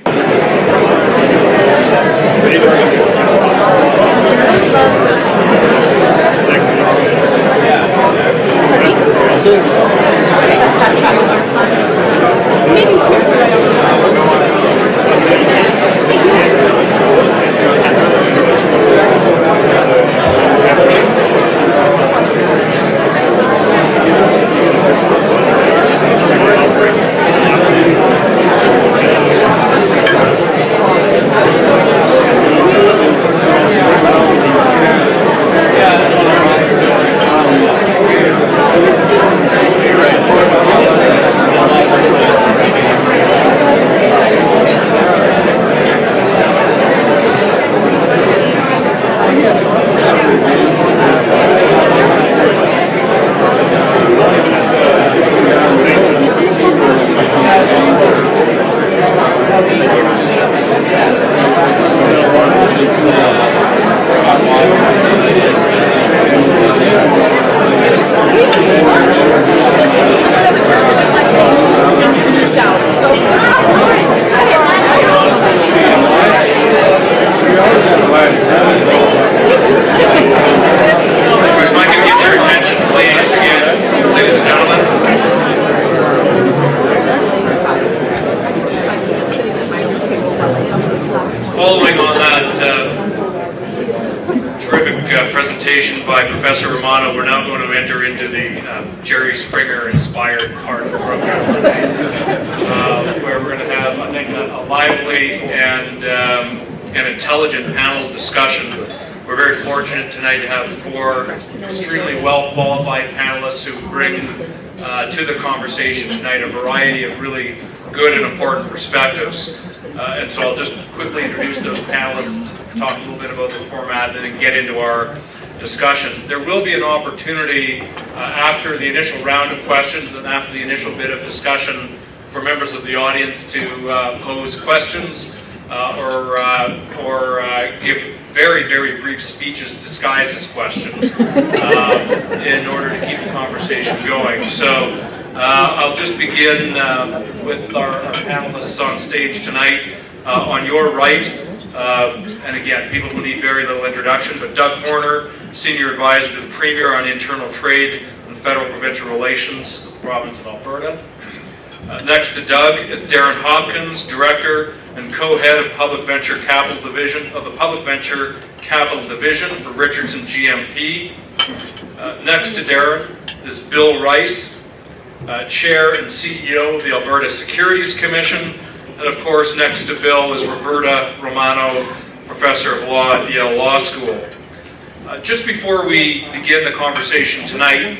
By Professor Romano, we're now going to enter into the Jerry Springer-inspired part of the program today, where we're going to have, I think, a lively and intelligent panel discussion. We're very fortunate tonight to have four extremely well-qualified panelists who bring to the conversation tonight a variety of really good and important perspectives. And so I'll just quickly introduce those panelists, talk a little bit about the format, and then get into our discussion. There will be an opportunity after the initial round of questions and after the initial bit of discussion for members of the audience to pose questions or give very, very brief speeches disguised as questions in order to keep the conversation going. So I'll just begin with our panelists on stage tonight. On your right, and again, people who need very little introduction, but Doug Horner, Senior Advisor to the Premier on Internal Trade and Federal Provincial Relations of the Province of Alberta. Next to Doug is Darrin Hopkins, Director and Co-Head of Public Venture Capital Division of the Public Venture Capital Division for Richardson GMP. Next to Darrin is Bill Rice, Chair and CEO of the Alberta Securities Commission. And of course, next to Bill is Roberta Romano, Professor of Law at Yale Law School. Just before we begin the conversation tonight,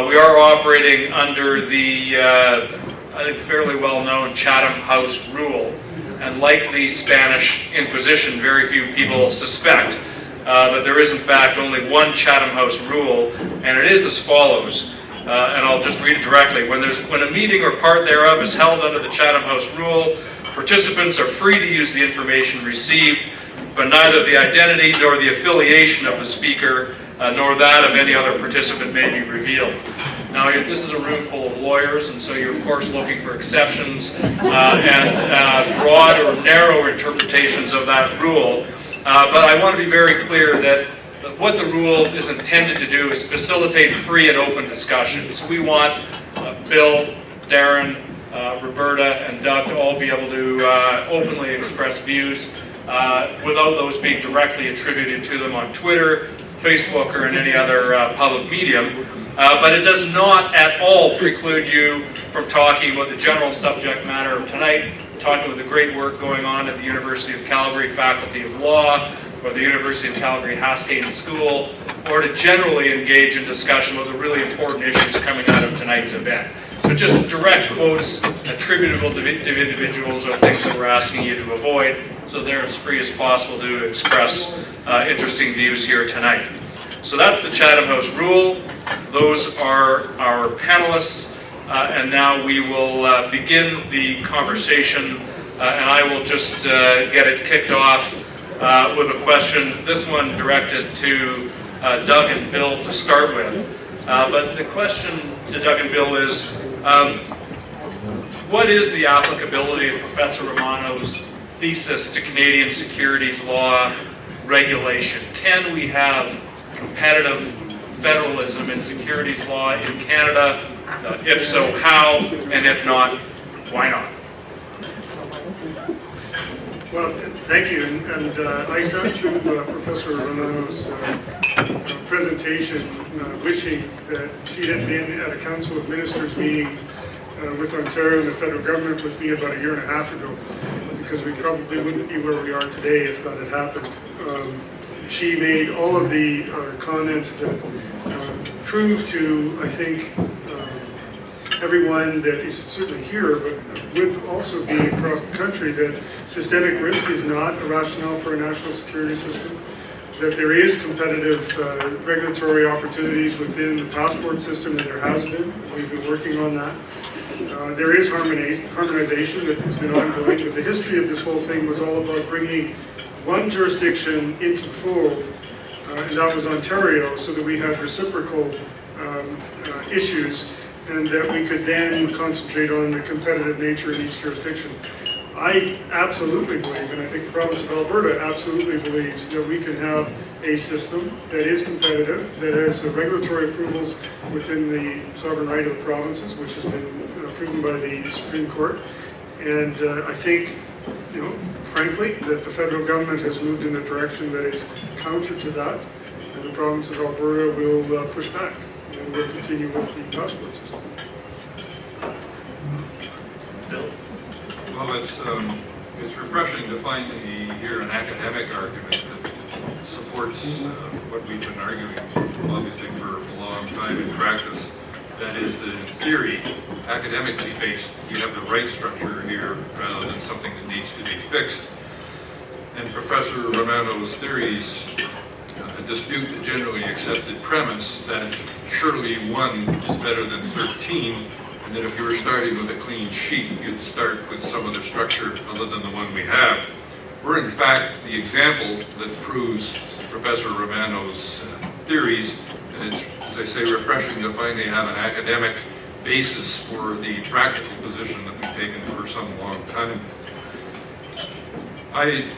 we are operating under the, I think, fairly well-known Chatham House rule. And like the Spanish Inquisition, very few people suspect that there is, in fact, only one Chatham House rule, and it is as follows. And I'll just read it directly. When a meeting or part thereof is held under the Chatham House rule, participants are free to use the information received, but neither the identity nor the affiliation of the speaker nor that of any other participant may be revealed. Now, this is a room full of lawyers, and so you're, of course, looking for exceptions and broad or narrow interpretations of that rule. But I want to be very clear that what the rule is intended to do is facilitate free and open discussion. So we want Bill, Darrin, Roberta, and Doug to all be able to openly express views without those being directly attributed to them on Twitter, Facebook, or in any other public medium. But it does not at all preclude you from talking about the general subject matter of tonight, talking about the great work going on at the University of Calgary Faculty of Law, or the University of Calgary Haskayne School, or to generally engage in discussion about the really important issues coming out of tonight's event. So just direct quotes attributable to individuals are things that we're asking you to avoid, so they're as free as possible to express interesting views here tonight. So that's the Chatham House rule. Those are our panelists, and now we will begin the conversation, and I will just get it kicked off with a question, this one directed to Doug and Bill to start with. But the question to Doug and Bill is, what is the applicability of Professor Romano's thesis to Canadian securities law regulation? Can we have competitive federalism in securities law in Canada? If so, how? And if not, why not? Well, thank you. And I sat through Professor Romano's presentation wishing that she had been at a Council of Ministers meeting with Ontario and the federal government with me about 1.5 years ago, because we probably wouldn't be where we are today if that had happened. She made all of the comments that prove to, I think, everyone that is certainly here, but would also be across the country, that systemic risk is not a rationale for a national security system, that there is competitive regulatory opportunities within the passport system, and there has been. We've been working on that. There is harmonization that has been ongoing, but the history of this whole thing was all about bringing one jurisdiction into the fold, and that was Ontario, so that we had reciprocal issues, and that we could then concentrate on the competitive nature in each jurisdiction. I absolutely believe, and I think the province of Alberta absolutely believes, that we can have a system that is competitive, that has regulatory approvals within the sovereign right of the provinces, which has been proven by the Supreme Court. And I think, frankly, that the federal government has moved in a direction that is counter to that, and the province of Alberta will push back, and will continue with the passport system. Bill? Well, it's refreshing to finally hear an academic argument that supports what we've been arguing, obviously, for a long time in practice. That that is that in theory, academically based, you have the right structure here rather than something that needs to be fixed. And Professor Romano's theories dispute the generally accepted premise that surely 1 is better than 13, and that if you were starting with a clean sheet, you'd start with some other structure other than the one we have. We're in fact the example that proves Professor Romano's theories, and it's, as I say, refreshing to finally have an academic basis for the practical position that we've taken for some long time. I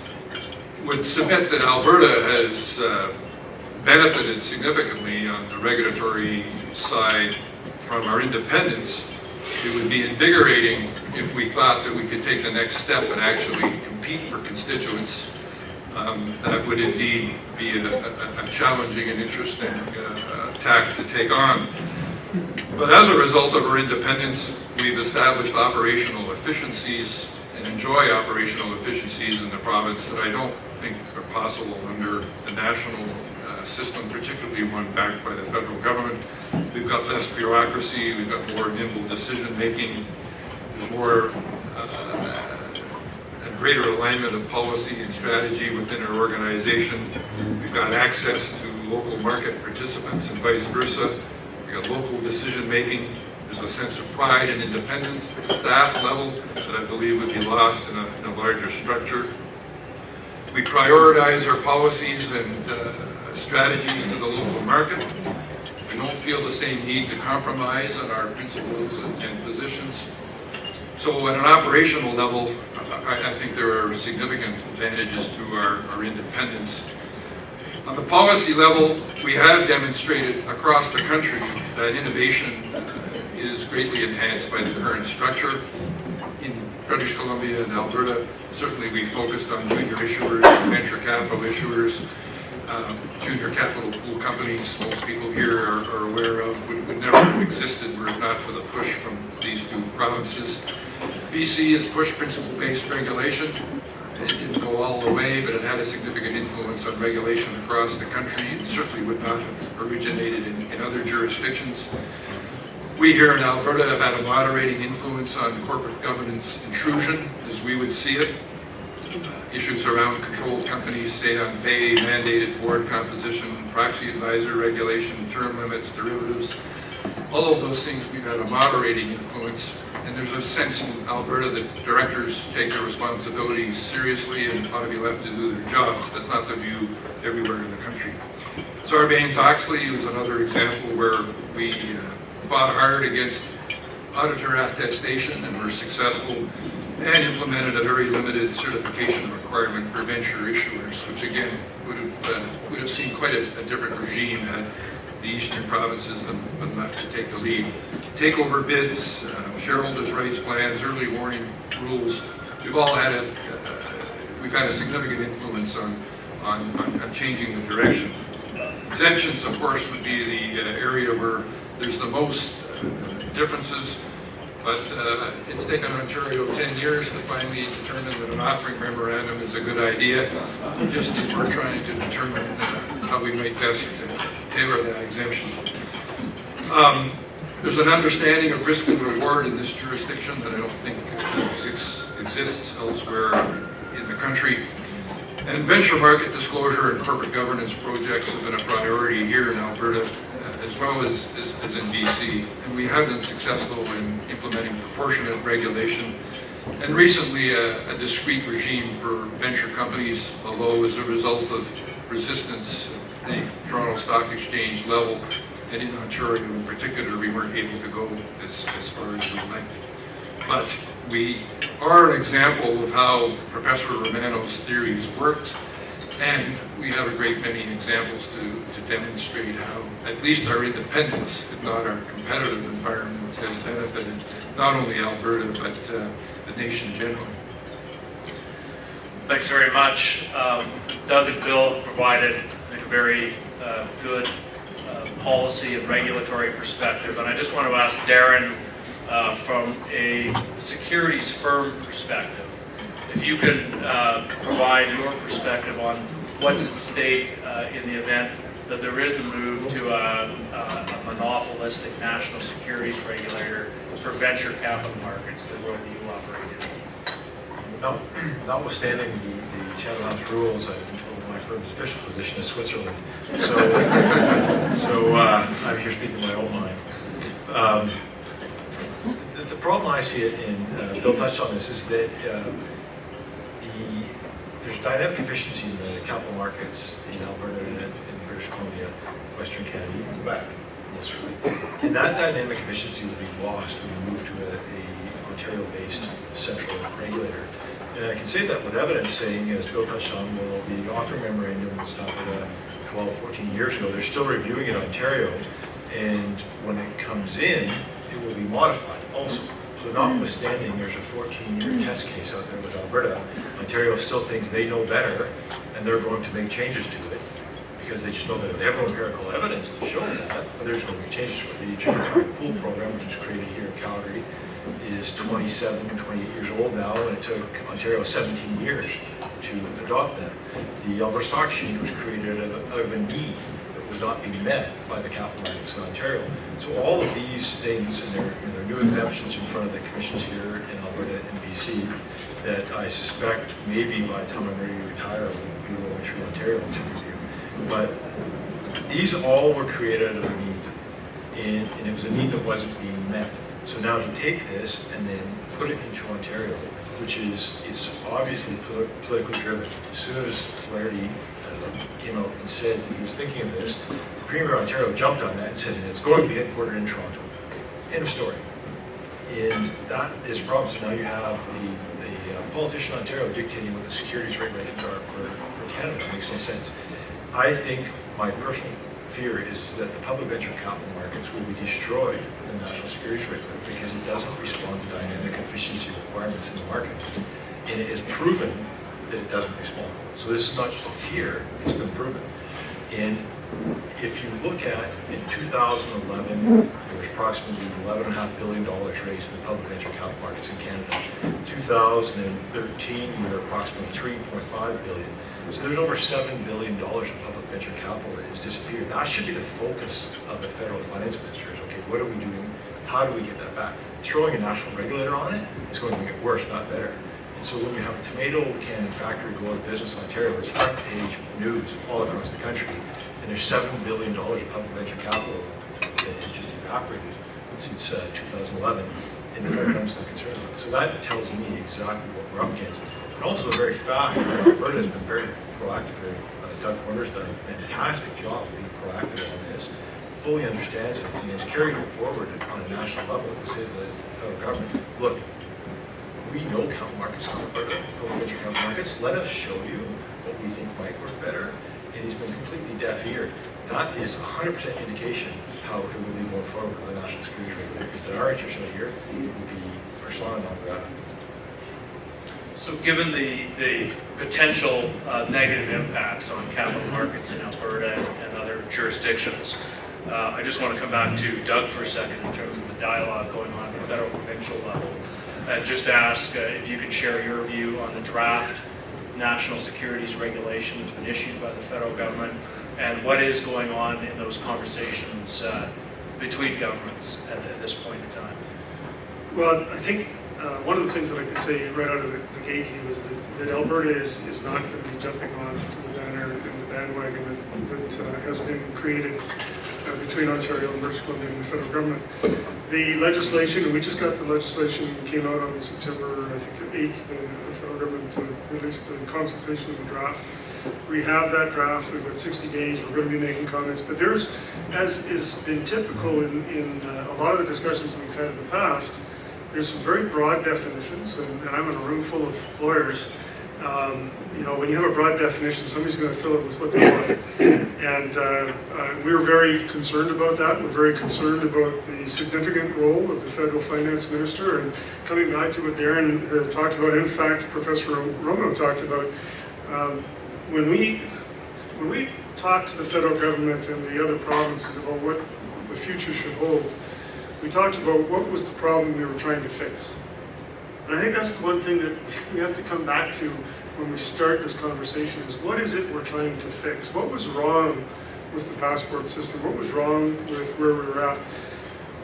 would submit that Alberta has benefited significantly on the regulatory side from our independence. It would be invigorating if we thought that we could take the next step and actually compete for constituents. That would indeed be a challenging and interesting tack to take on. But as a result of our independence, we've established operational efficiencies and enjoy operational efficiencies in the province that I don't think are possible under the national system, particularly one backed by the federal government. We've got less bureaucracy, we've got more nimble decision-making, there's more a greater alignment of policy and strategy within our organization. We've got access to local market participants and vice versa. We've got local decision-making. There's a sense of pride and independence at the staff level that I believe would be lost in a larger structure. We prioritize our policies and strategies to the local market. We don't feel the same need to compromise on our principles and positions. So at an operational level, I think there are significant advantages to our independence. On the policy level, we have demonstrated across the country that innovation is greatly enhanced by the current structure. In British Columbia and Alberta, certainly we focused on junior issuers, venture capital issuers, junior capital pool companies. Most people here are aware of would never have existed were it not for the push from these two provinces. BC has pushed principle-based regulation. It didn't go all the way, but it had a significant influence on regulation across the country. It certainly would not have originated in other jurisdictions. We here in Alberta have had a moderating influence on corporate governance intrusion, as we would see it. Issues around controlled companies, say on pay, mandated board composition, proxy advisor regulation, term limits, derivatives. All of those things we've had a moderating influence, and there's a sense in Alberta that directors take their responsibilities seriously and ought to be left to do their jobs. That's not the view everywhere in the country. Sarbanes-Oxley was another example where we fought hard against auditor attestation and were successful, and implemented a very limited certification requirement for venture issuers, which again would have seen quite a different regime had the eastern provinces been left to take the lead. Takeover bids, shareholders' rights plans, early warning rules, we've had a significant influence on changing the direction. Exemptions, of course, would be the area where there's the most differences, but it's taken Ontario 10 years to finally determine that an offering memorandum is a good idea, just as we're trying to determine how we might best tailor that exemption. There's an understanding of risk and reward in this jurisdiction that I don't think exists elsewhere in the country. And venture market disclosure and corporate governance projects have been a priority here in Alberta, as well as in BC. And we have been successful in implementing proportionate regulation. And recently, a discrete regime for venture companies, although as a result of resistance at the Toronto Stock Exchange level, and in Ontario in particular, we weren't able to go as far as we'd like. But we are an example of how Professor Romano's theories worked, and we have a great many examples to demonstrate how at least our independence, if not our competitive environment, has benefited not only Alberta, but the nation generally. Thanks very much. Doug and Bill provided, I think, a very good policy and regulatory perspective, and I just want to ask Darrin, from a securities firm perspective, if you can provide your perspective on what's at stake in the event that there is a move to a monopolistic national securities regulator for venture capital markets, the world that you operate in. Now, notwithstanding the Chatham House rules, I've been told my firm's official position is Switzerland. So I'm here speaking my own mind. The problem I see it in, Bill touched on this, is that there's dynamic efficiency in the capital markets in Alberta and in British Columbia, Western Canada, even Quebec, most certainly. And that dynamic efficiency will be lost when we move to a Ontario-based central regulator. And I can say that with evidence, saying, as Bill touched on, well, the offering memorandum was done 12, 14 years ago. They're still reviewing it in Ontario, and when it comes in, it will be modified also. So notwithstanding, there's a 14-year test case out there with Alberta. Ontario still thinks they know better, and they're going to make changes to it because they just know that they have no empirical evidence to show that, but there's going to be changes to it. The Junior Pool program, which was created here in Calgary, is 27, 28 years old now, and it took Ontario 17 years to adopt that. The Alberta Stock Exchange was created out of a need that was not being met by the capital markets in Ontario. So all of these things, and there are new exemptions in front of the commissions here in Alberta and BC, that I suspect maybe by the time I'm ready to retire, we'll be rolling through Ontario to review. But these all were created out of a need, and it was a need that wasn't being met. So now to take this and then put it into Ontario, which is, it's obviously politically driven. As soon as Flaherty came out and said he was thinking of this, the Premier of Ontario jumped on that and said it's going to be headquartered in Toronto. End of story. And that is a problem. So now you have the politician in Ontario dictating what the securities regulations are for Canada. It makes no sense. I think my personal fear is that the public venture capital markets will be destroyed with the national securities regulator because it doesn't respond to dynamic efficiency requirements in the market. And it is proven that it doesn't respond. So this is not just a fear, it's been proven. And if you look at, in 2011, there was approximately $11.5 billion raised in the public venture capital markets in Canada. In 2013, we were approximately $3.5 billion. So there's over $7 billion in public venture capital that has disappeared. That should be the focus of the federal finance ministers. Okay, what are we doing? How do we get that back? Throwing a national regulator on it is going to make it worse, not better. And so when we have a tomato can factory go out of business in Ontario, it's front page news all across the country. And there's $7 billion of public venture capital that has just evaporated since 2011, and the federal government's not concerned about it. So that tells me exactly what we're up against. And also a very fact that Alberta has been very proactive here. Doug Porter's done a fantastic job of being proactive on this, fully understands it, and has carried it forward on a national level to say to the federal government, look, we know capital markets in Alberta, public venture capital markets, let us show you what we think might work better. And he's been completely deaf-eared. That is 100% indication how it will be going forward with the national security regulator, because that our interest right here would be persona non grata. So given the potential negative impacts on capital markets in Alberta and other jurisdictions, I just want to come back to Doug for a second in terms of the dialogue going on at the federal provincial level, and just ask if you could share your view on the draft national securities regulation that's been issued by the federal government, and what is going on in those conversations between governments at this point in time. Well, I think one of the things that I could say right out of the gate here is that Alberta is not going to be jumping on to the banner and the bandwagon that has been created between Ontario and British Columbia and the federal government. The legislation, and we just got the legislation, came out on September, I think, 8th, the federal government released the consultation of the draft. We have that draft, we've got 60 days, we're going to be making comments, but there's, as has been typical in a lot of the discussions we've had in the past, there's some very broad definitions, and I'm in a room full of lawyers. You know, when you have a broad definition, somebody's going to fill it with what they want. And we're very concerned about that. We're very concerned about the significant role of the federal finance minister. And coming back to what Darrin talked about, in fact, Professor Romano talked about, when we talk to the federal government and the other provinces about what the future should hold, we talked about what was the problem we were trying to fix. And I think that's the one thing that we have to come back to when we start this conversation is what is it we're trying to fix? What was wrong with the passport system? What was wrong with where we were at?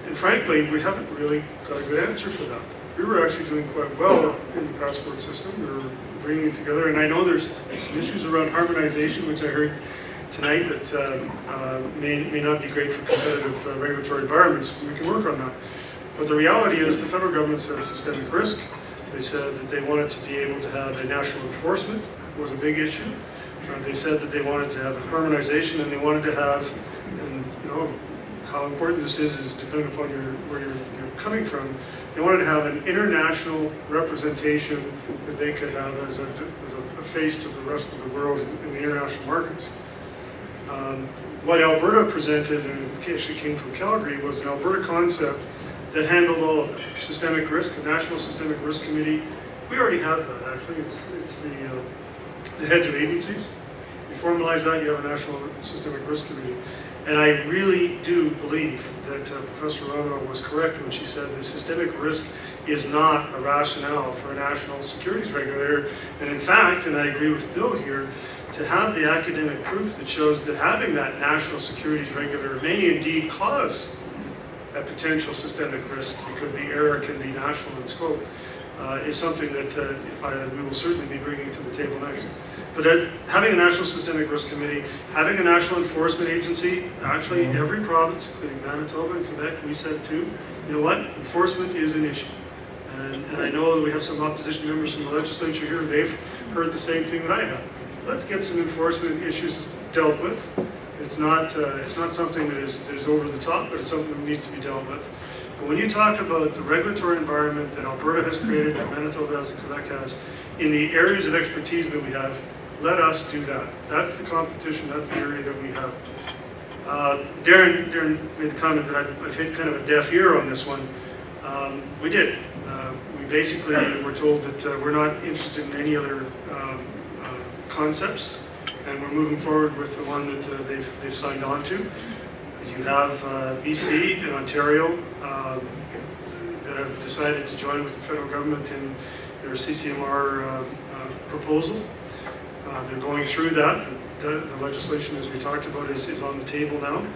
And frankly, we haven't really got a good answer for that. We were actually doing quite well in the passport system. We were bringing it together, and I know there's some issues around harmonization, which I heard tonight that may not be great for competitive regulatory environments. We can work on that. But the reality is the federal government said systemic risk. They said that they wanted to be able to have a national enforcement was a big issue. They said that they wanted to have harmonization, and they wanted to have, and you know, how important this is depending upon where you're coming from. They wanted to have an international representation that they could have as a face to the rest of the world in the international markets. What Alberta presented, and it actually came from Calgary, was an Alberta concept that handled all of it. Systemic risk, the National Systemic Risk Committee. We already have that, actually. It's the heads of agencies. You formalize that, you have a National Systemic Risk Committee. And I really do believe that Professor Romano was correct when she said that systemic risk is not a rationale for a national securities regulator. And in fact, and I agree with Bill here, to have the academic proof that shows that having that national securities regulator may indeed cause a potential systemic risk because the error can be national in scope is something that we will certainly be bringing to the table next. But having a National Systemic Risk Committee, having a national enforcement agency, actually every province, including Manitoba and Quebec, we said too, you know what, enforcement is an issue. And I know that we have some opposition members from the legislature here, they've heard the same thing that I have. Let's get some enforcement issues dealt with. It's not something that is over the top, but it's something that needs to be dealt with. But when you talk about the regulatory environment that Alberta has created, that Manitoba has, and Quebec has, in the areas of expertise that we have, let us do that. That's the competition, that's the area that we have. Darrin made the comment that I've hit kind of a deaf ear on this one. We did. We basically were told that we're not interested in any other concepts, and we're moving forward with the one that they've signed on to. You have BC and Ontario that have decided to join with the federal government in their CCMR proposal. They're going through that. The legislation, as we talked about, is on the table now.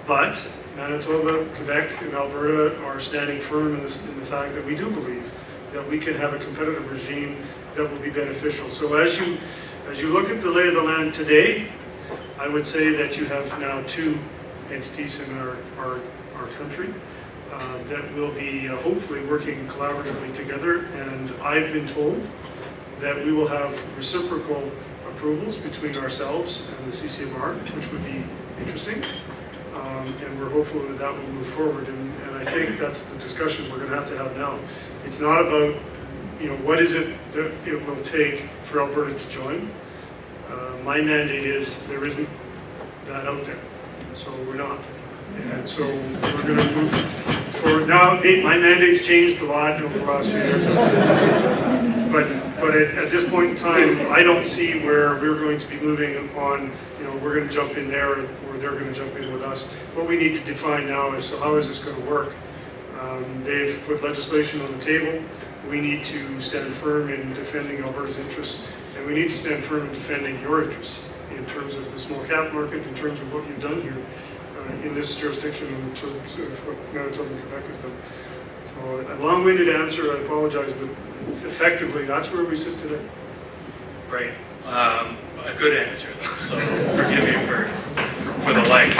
But Manitoba, Quebec, and Alberta are standing firm in the fact that we do believe that we can have a competitive regime that will be beneficial. So as you look at the lay of the land today, I would say that you have now two entities in our country that will be hopefully working collaboratively together. And I've been told that we will have reciprocal approvals between ourselves and the CCMR, which would be interesting. And we're hopeful that that will move forward. And I think that's the discussion we're going to have now. It's not about, you know, what is it that it will take for Alberta to join. My mandate is there isn't that out there, so we're not. And so we're going to move forward. Now, my mandate's changed a lot over the last few years. But at this point in time, I don't see where we're going to be moving upon, you know, we're going to jump in there or they're going to jump in with us. What we need to define now is, so how is this going to work? They've put legislation on the table. We need to stand firm in defending Alberta's interests, and we need to stand firm in defending your interests in terms of the small cap market, in terms of what you've done here in this jurisdiction, in terms of what Manitoba and Quebec has done. So a long-winded answer, I apologize, but effectively, that's where we sit today. Great. A good answer, though, so forgive me for the length.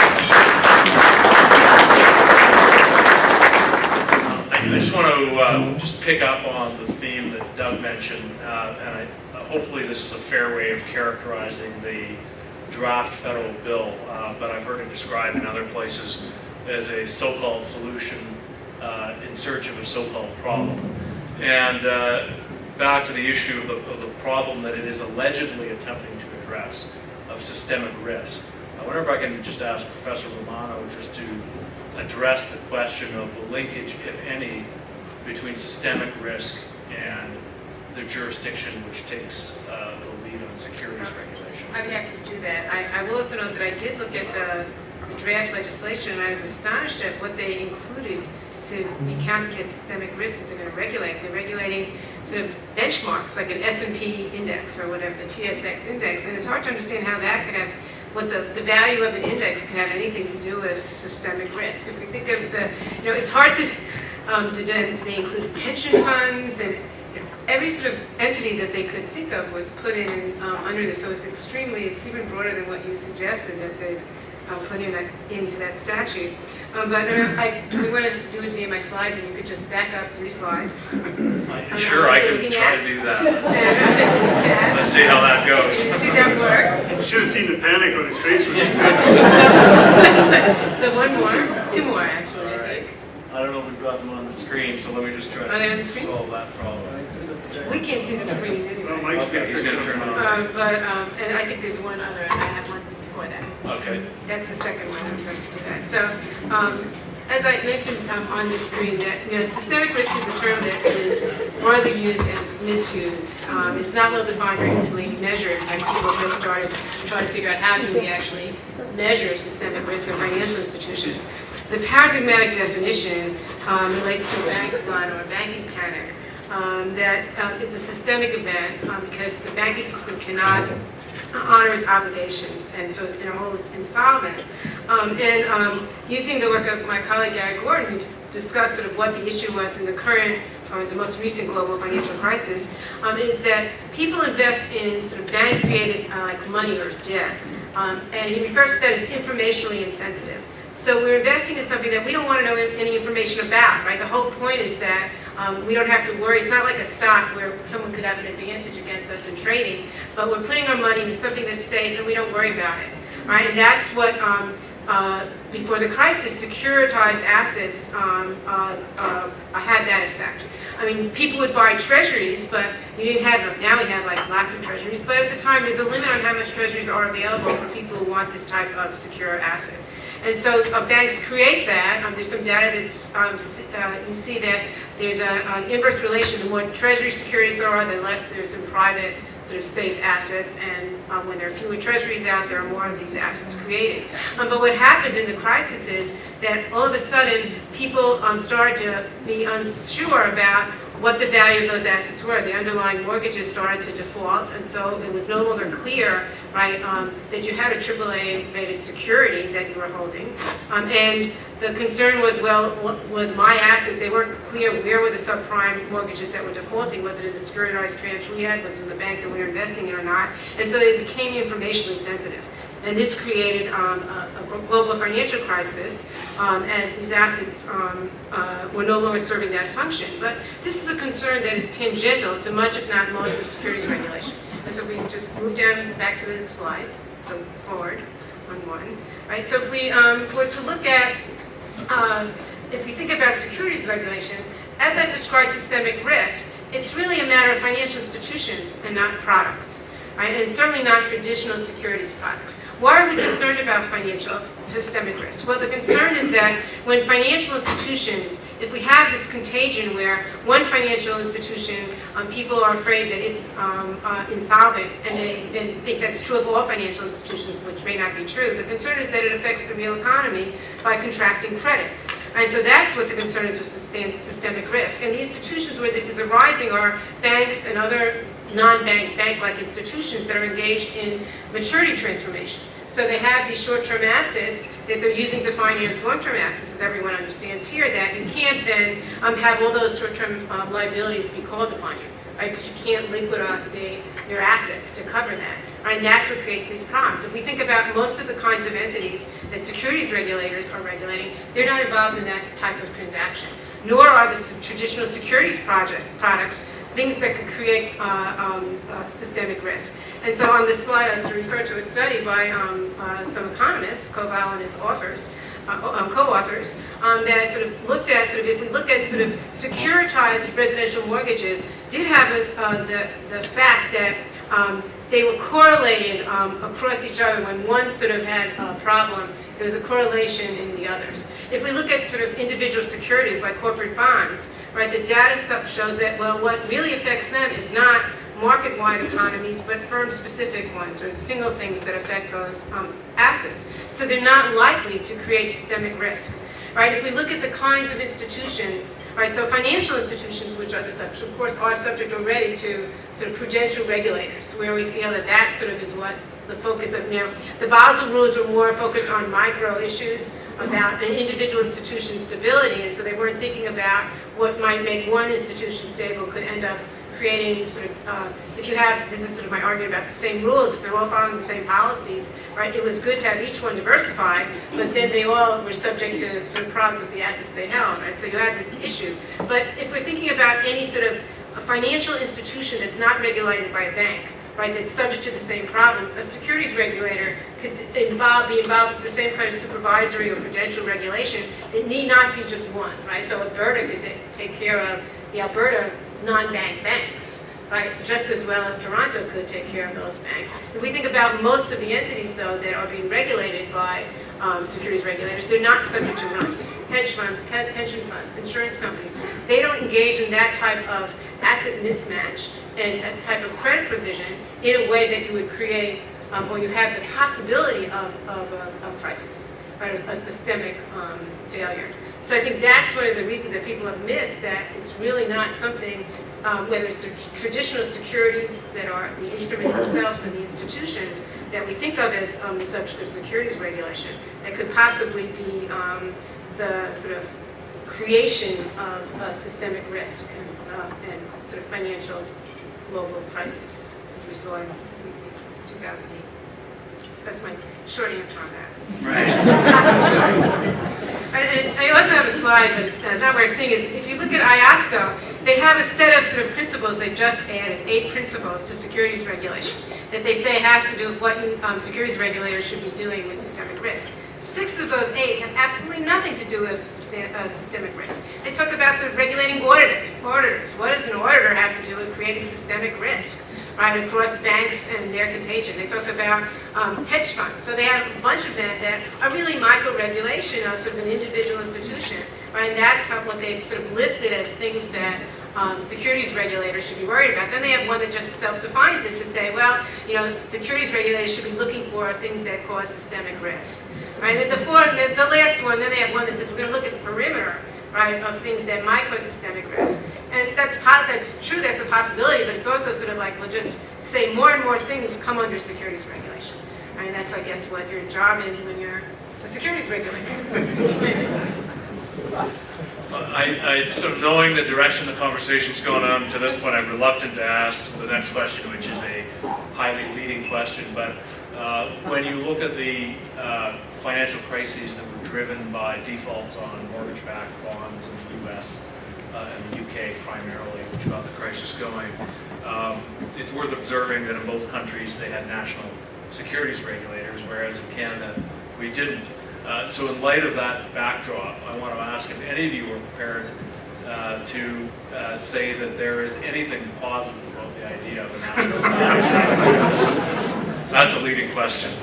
I just want to just pick up on the theme that Doug mentioned, and hopefully this is a fair way of characterizing the draft federal bill, but I've heard it described in other places as a so-called solution in search of a so-called problem. And back to the issue of the problem that it is allegedly attempting to address, of systemic risk. I wonder if I can just ask Professor Romano just to address the question of the linkage, if any, between systemic risk and the jurisdiction which takes the lead on securities regulation. I'd be happy to do that. I will also note that I did look at the draft legislation, and I was astonished at what they included to be counting as systemic risk that they're going to regulate. They're regulating sort of benchmarks, like an S&P index or whatever, the TSX index, and it's hard to understand how that could have what the value of an index can have anything to do with systemic risk. If we think of it's hard to they include pension funds and every sort of entity that they could think of was put in under this. So it's even broader than what you suggested that they put into that statute. But we want to do with me and my slides, and you could just back up 3 slides. Sure, I can try to do that. Let's see how that goes. See that works. You should have seen the panic on his face when he said that. So 1 more, 2 more actually, I think. I don't know if we've got them on the screen, so let me just try Are they on the to screen? solve that problem. We can't see the screen Well, anyway. Mike's Okay, he's going to turn it on. And I think there's one other, I have one before that. Okay. That's the second one, I'm going to do that. So, as I mentioned on the screen, that systemic risk is a term that is widely used and misused. It's not well defined or easily measured, and people just started to try to figure out how do we actually measure systemic risk of financial institutions. The paradigmatic definition relates to a bank run or a banking panic. That it's a systemic event because the banking system cannot honor its obligations, and so in a whole it's insolvent. Using the work of my colleague Gary Gordon, who just discussed sort of what the issue was in the current or the most recent global financial crisis, is that people invest in sort of bank-created like money or debt, and he refers to that as informationally insensitive. So we're investing in something that we don't want to know any information about, right? The whole point is that we don't have to worry. It's not like a stock where someone could have an advantage against us in trading, but we're putting our money in something that's safe and we don't worry about it, right? And that's what, before the crisis, securitized assets had that effect. I mean, people would buy treasuries, but you didn't have them. Now we have like lots of treasuries, but at the time there's a limit on how much treasuries are available for people who want this type of secure asset. And so banks create that. There's some data that's, you see that there's an inverse relation. The more treasury securities there are, the less there's in private sort of safe assets. And when there are fewer treasuries out, there are more of these assets created. But what happened in the crisis is that all of a sudden, people started to be unsure about what the value of those assets were. The underlying mortgages started to default, and so it was no longer clear, right, that you had a AAA-rated security that you were holding. And the concern was, well, what was my asset? They weren't clear where were the subprime mortgages that were defaulting. Was it in the securitized tranche we had? Was it in the bank that we were investing in or not? And so they became informationally sensitive. And this created a global financial crisis as these assets were no longer serving that function. But this is a concern that is tangential to much, if not most, of securities regulation. And so if we just move down back to the slide, so forward on one. Right? So if we were to look at, if we think about securities regulation, as I described systemic risk, it's really a matter of financial institutions and not products. Right? And certainly not traditional securities products. Why are we concerned about financial systemic risk? Well, the concern is that when financial institutions, if we have this contagion where one financial institution, people are afraid that it's insolvent, and they think that's true of all financial institutions, which may not be true. The concern is that it affects the real economy by contracting credit. And so that's what the concern is with systemic risk. And the institutions where this is arising are banks and other non-bank, bank-like institutions that are engaged in maturity transformation. So they have these short-term assets that they're using to finance long-term assets, as everyone understands here, that you can't then have all those short-term liabilities be called upon you, right? Because you can't liquidate your assets to cover that. Right? And that's what creates these problems. If we think about most of the kinds of entities that securities regulators are regulating, they're not involved in that type of transaction. Nor are the traditional securities products things that could create systemic risk. And so on this slide, I was to refer to a study by some economists, Koval and his co-authors, that sort of looked at, if we look at sort of securitized residential mortgages, did have the fact that they were correlated across each other. When one sort of had a problem, there was a correlation in the others. If we look at sort of individual securities like corporate bonds, right, the data shows that, well, what really affects them is not market-wide economies, but firm-specific ones, or single things that affect those assets. So they're not likely to create systemic risk, right? If we look at the kinds of institutions, right, so financial institutions, which are the subject, of course, are subject already to sort of prudential regulators, where we feel that that sort of is what the focus of, the Basel rules were more focused on micro issues about an individual institution's stability, and so they weren't thinking about what might make one institution stable could end up creating sort of, if you have, this is sort of my argument about the same rules, if they're all following the same policies, right, it was good to have each one diversified, but then they all were subject to sort of problems with the assets they held, right, so you had this issue. But if we're thinking about any sort of a financial institution that's not regulated by a bank, right, that's subject to the same problem, a securities regulator could be involved with the same kind of supervisory or prudential regulation. It need not be just one, right? So Alberta could take care of the Alberta non-bank banks, right, just as well as Toronto could take care of those banks. If we think about most of the entities, though, that are being regulated by securities regulators, they're not subject to runs. Hedge funds, pension funds, insurance companies, they don't engage in that type of asset mismatch and a type of credit provision in a way that you would create, or you have the possibility of a crisis, right, a systemic failure. So I think that's one of the reasons that people have missed, that it's really not something, whether it's the traditional securities that are the instruments themselves or the institutions that we think of as the subject of securities regulation, that could possibly be the sort of creation of systemic risk and sort of financial global crisis, as we saw in 2008. So that's my short answer on that. Right. And I also have a slide, but not where I'm seeing is, if you look at IOSCO, they have a set of sort of principles. They just added 8 principles to securities regulation that they say has to do with what securities regulators should be doing with systemic risk. 6 of those 8 have absolutely nothing to do with systemic risk. They talk about sort of regulating auditors. What does an auditor have to do with creating systemic risk, right, across banks and their contagion? They talk about hedge funds. So they have a bunch of them that are really micro-regulation of sort of an individual institution, right? And that's what they've sort of listed as things that securities regulators should be worried about. Then they have one that just self-defines it to say, well, securities regulators should be looking for things that cause systemic risk. Right? And the last one, then they have one that says we're going to look at the perimeter, right, of things that might cause systemic risk. And that's true, that's a possibility, but it's also sort of like, we'll just say more and more things come under securities regulation. Right? And that's, I guess, what your job is when you're a securities regulator. I sort of knowing the direction the conversation's gone on to this point, I'm reluctant to ask the next question, which is a highly leading question. But when you look at the financial crises that were driven by defaults on mortgage-backed bonds in the U.S. And the UK primarily, which got the crisis going, it's worth observing that in both countries they had national securities regulators, whereas in Canada we didn't. So in light of that backdrop, I want to ask if any of you are prepared to say that there is anything positive about the idea of a national securities regulator. That's a leading question.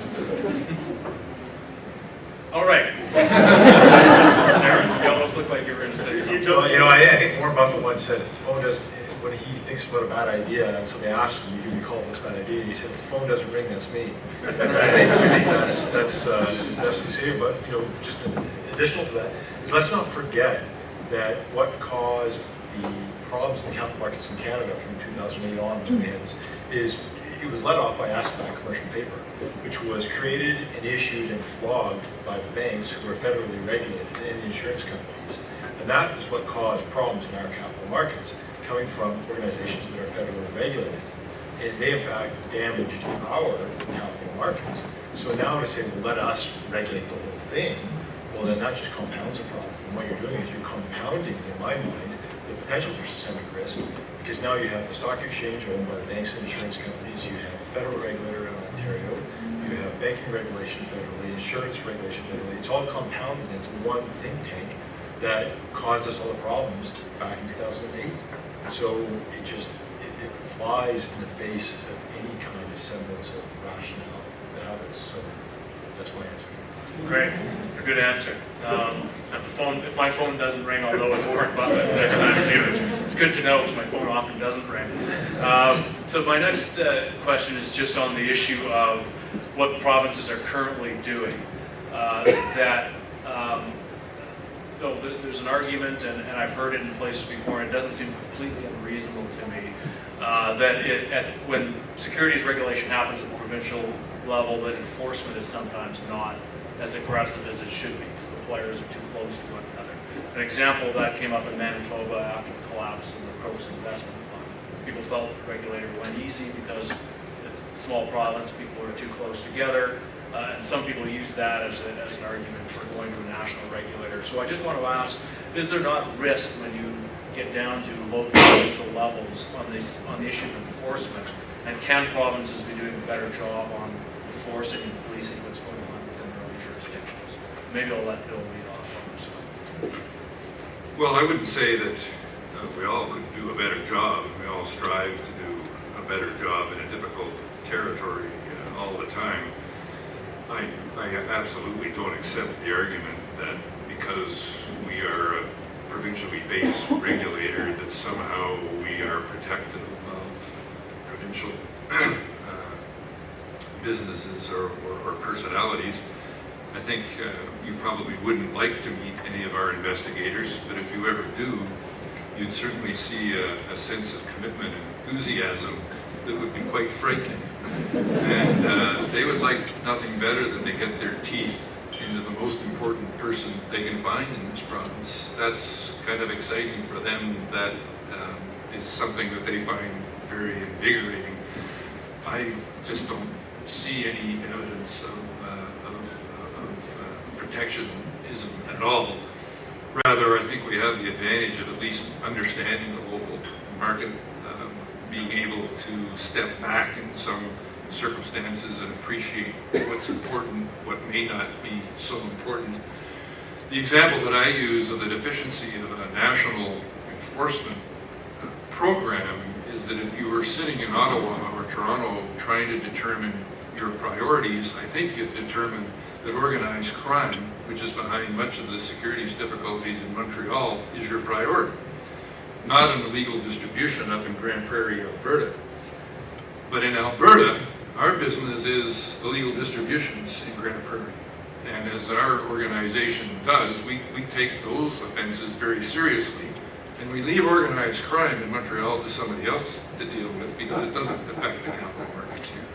All right. Darrin, you almost look like you were going to say something. I think Warren Buffett once said, if the phone doesn't, when he thinks about a bad idea, and somebody asks him, you can call this bad idea, he said, if the phone doesn't ring, that's me. I think that's the same, but just additional to that, is let's not forget that what caused the problems in the capital markets in Canada from 2008 on is it was led off by asset-backed commercial paper, which was created and issued and flogged by the banks who were federally regulated and the insurance companies. And that is what caused problems in our capital markets, coming from organizations that are federally regulated. And they, in fact, damaged our capital markets. So now to say, well, let us regulate the whole thing, well, then that just compounds the problem. And what you're doing is you're compounding, in my mind, the potential for systemic risk, because now you have the stock exchange owned by the banks and insurance companies, you have a federal regulator in Ontario, you have banking regulation federally, insurance regulation federally. It's all compounded into one think tank that caused us all the problems back in 2008. So it flies in the face of any kind of semblance of rationale to have this. So that's my answer. Great, a good answer. If my phone doesn't ring, I'll know it's Warren Buffett next time too. It's good to know because my phone often doesn't ring. So my next question is just on the issue of what the provinces are currently doing. Though there's an argument, and I've heard it in places before, and it doesn't seem completely unreasonable to me, that when securities regulation happens at the provincial level that enforcement is sometimes not as aggressive as it should be because the players are too close to one another. An example of that came up in Manitoba after the collapse of the Provincial investment fund. People felt the regulator went easy because it's a small province, people are too close together, and some people use that as an argument for going to a national regulator. So I just want to ask, is there not risk when you get down to local provincial levels on the issue of enforcement? And can provinces be doing a better job on enforcing and policing what's going on within their own jurisdictions? Maybe I'll let Bill lead off on this one. Well, I wouldn't say that we all could do a better job. We all strive to do a better job in a difficult territory all the time. I absolutely don't accept the argument that because we are a provincially based regulator that somehow we are protective of provincial businesses or personalities. I think you probably wouldn't like to meet any of our investigators, but if you ever do, you'd certainly see a sense of commitment and enthusiasm that would be quite frightening. And they would like nothing better than to get their teeth into the most important person they can find in this province. That's kind of exciting for them. That is something that they find very invigorating. I just don't see any evidence of protectionism at all. Rather, I think we have the advantage of at least understanding the local market, being able to step back in some circumstances and appreciate what's important, what may not be so important. The example that I use of the deficiency of a national enforcement program is that if you were sitting in Ottawa or Toronto trying to determine your priorities, I think you'd determine that organized crime, which is behind much of the securities difficulties in Montreal, is your priority. Not an illegal distribution up in Grande Prairie, Alberta. But in Alberta, our business is illegal distributions in Grande Prairie. And as our organization does, we take those offenses very seriously. And we leave organized crime in Montreal to somebody else to deal with because it doesn't affect the capital markets here.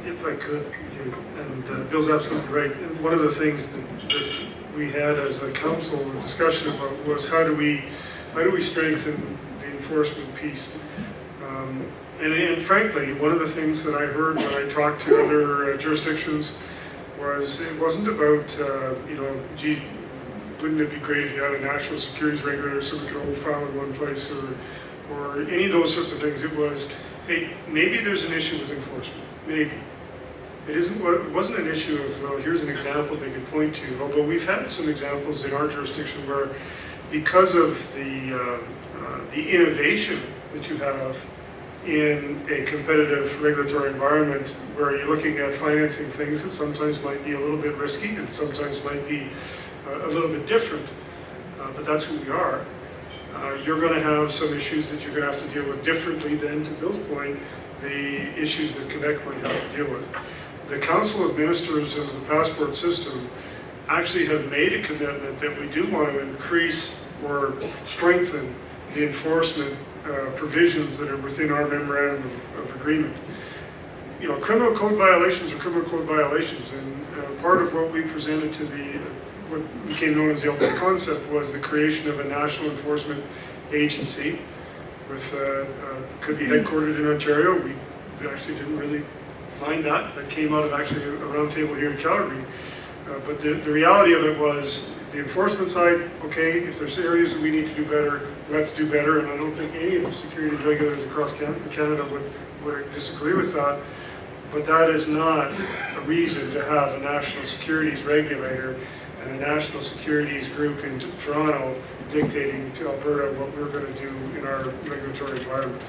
If I could, and Bill's absolutely right. And one of the things that we had as a council a discussion about was how do we strengthen the enforcement piece. And frankly, one of the things that I heard when I talked to other jurisdictions was it wasn't about, gee, wouldn't it be great if you had a national securities regulator so we could all file in one place or any of those sorts of things. It was, hey, maybe there's an issue with enforcement. Maybe. It wasn't an issue of, well, here's an example they could point to, although we've had some examples in our jurisdiction where because of the innovation that you have in a competitive regulatory environment where you're looking at financing things that sometimes might be a little bit risky and sometimes might be a little bit different, but that's who we are. You're going to have some issues that you're going to have to deal with differently than, to Bill's point, the issues that Quebec might have to deal with. The Council of Ministers of the passport system actually have made a commitment that we do want to increase or strengthen the enforcement provisions that are within our memorandum of agreement. You know, criminal code violations are criminal code violations, and part of what we presented to what became known as the Alberta concept was the creation of a national enforcement agency with could be headquartered in Ontario. We actually didn't really find that. That came out of actually a roundtable here in Calgary. But the reality of it was the enforcement side, okay, if there's areas that we need to do better, let's do better. And I don't think any of the securities regulators across Canada would disagree with that. But that is not a reason to have a national securities regulator and a national securities group in Toronto dictating to Alberta what we're going to do in our regulatory environment.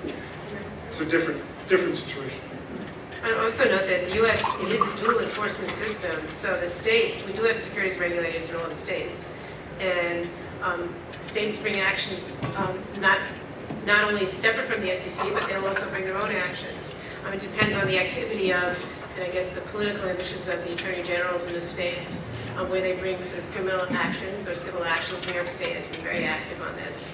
It's a different situation. I also note that the U.S., it is a dual enforcement system, so the states, we do have securities regulators in all the states, and states bring actions not only separate from the SEC, but they'll also bring their own actions. It depends on the activity of, and I guess the political ambitions of the attorney generals in the states. where they bring sort of criminal actions or civil actions. New York State has been very active on this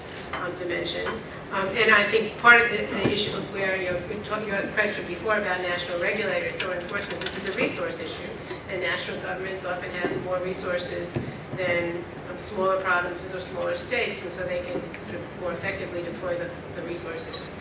dimension. And I think part of the issue of where, you had a question before about national regulators or enforcement, this is a resource issue. And national governments often have more resources than smaller provinces or smaller states, and so they can sort of more effectively deploy the resources.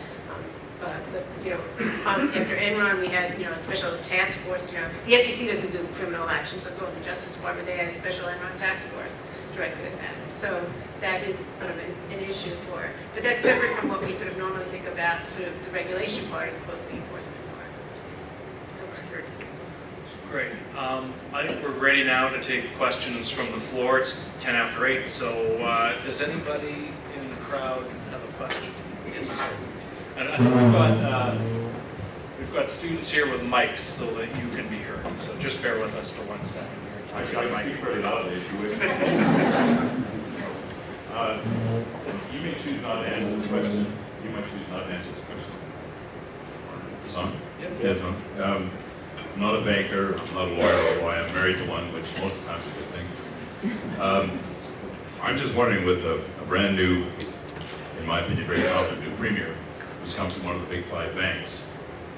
After Enron, we had, a special task force. The SEC doesn't do criminal action, so it's all the Justice Department. They had a special Enron task force directed at that. So that is sort of an issue for it. But that's separate from what we sort of normally think about sort of the regulation part as opposed to the enforcement part of securities. Great. I think we're ready now to take questions from the floor. It's 10 after 8, so does anybody in the crowd have a question? Yes. And I think we've got students here with mics so that you can be heard. So just bear with us for 1 second. I can speak very loudly if you wish. You may choose not to answer this question. You might choose not to answer this question. Son? Yep. Yes, I'm not a banker, I'm not a lawyer, although I am married to one, which most of the time is a good thing. I'm just wondering, with a brand new, in my opinion, very competent new premier, who's come from one of the big 5 banks,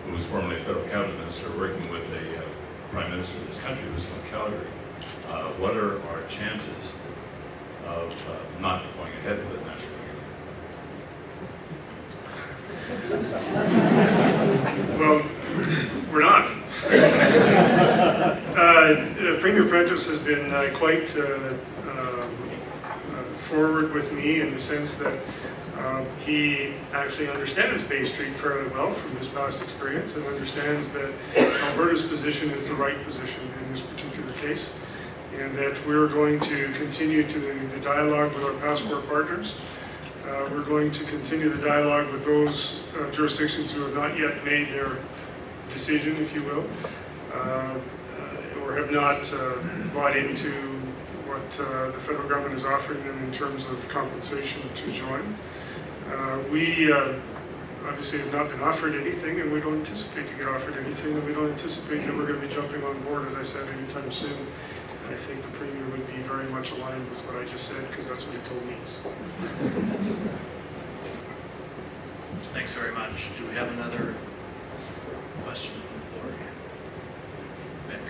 who was formerly a federal cabinet minister, working with a prime minister of this country who's from Calgary, what are our chances of not going ahead with it national regulator? Well, we're not. Premier Prentice has been quite forward with me in the sense that he actually understands Bay Street fairly well from his past experience and understands that Alberta's position is the right position in this particular case, and that we're going to continue to the dialogue with our passport partners. We're going to continue the dialogue with those jurisdictions who have not yet made their decision, if you will, or have not bought into what the federal government is offering them in terms of compensation to join. We obviously have not been offered anything, and we don't anticipate to get offered anything, and we don't anticipate that we're going to be jumping on board, as I said, anytime soon. And I think the Premier would be very much aligned with what I just said, because that's what he told me. So. Thanks very much. Do we have another question from the floor here? Vic?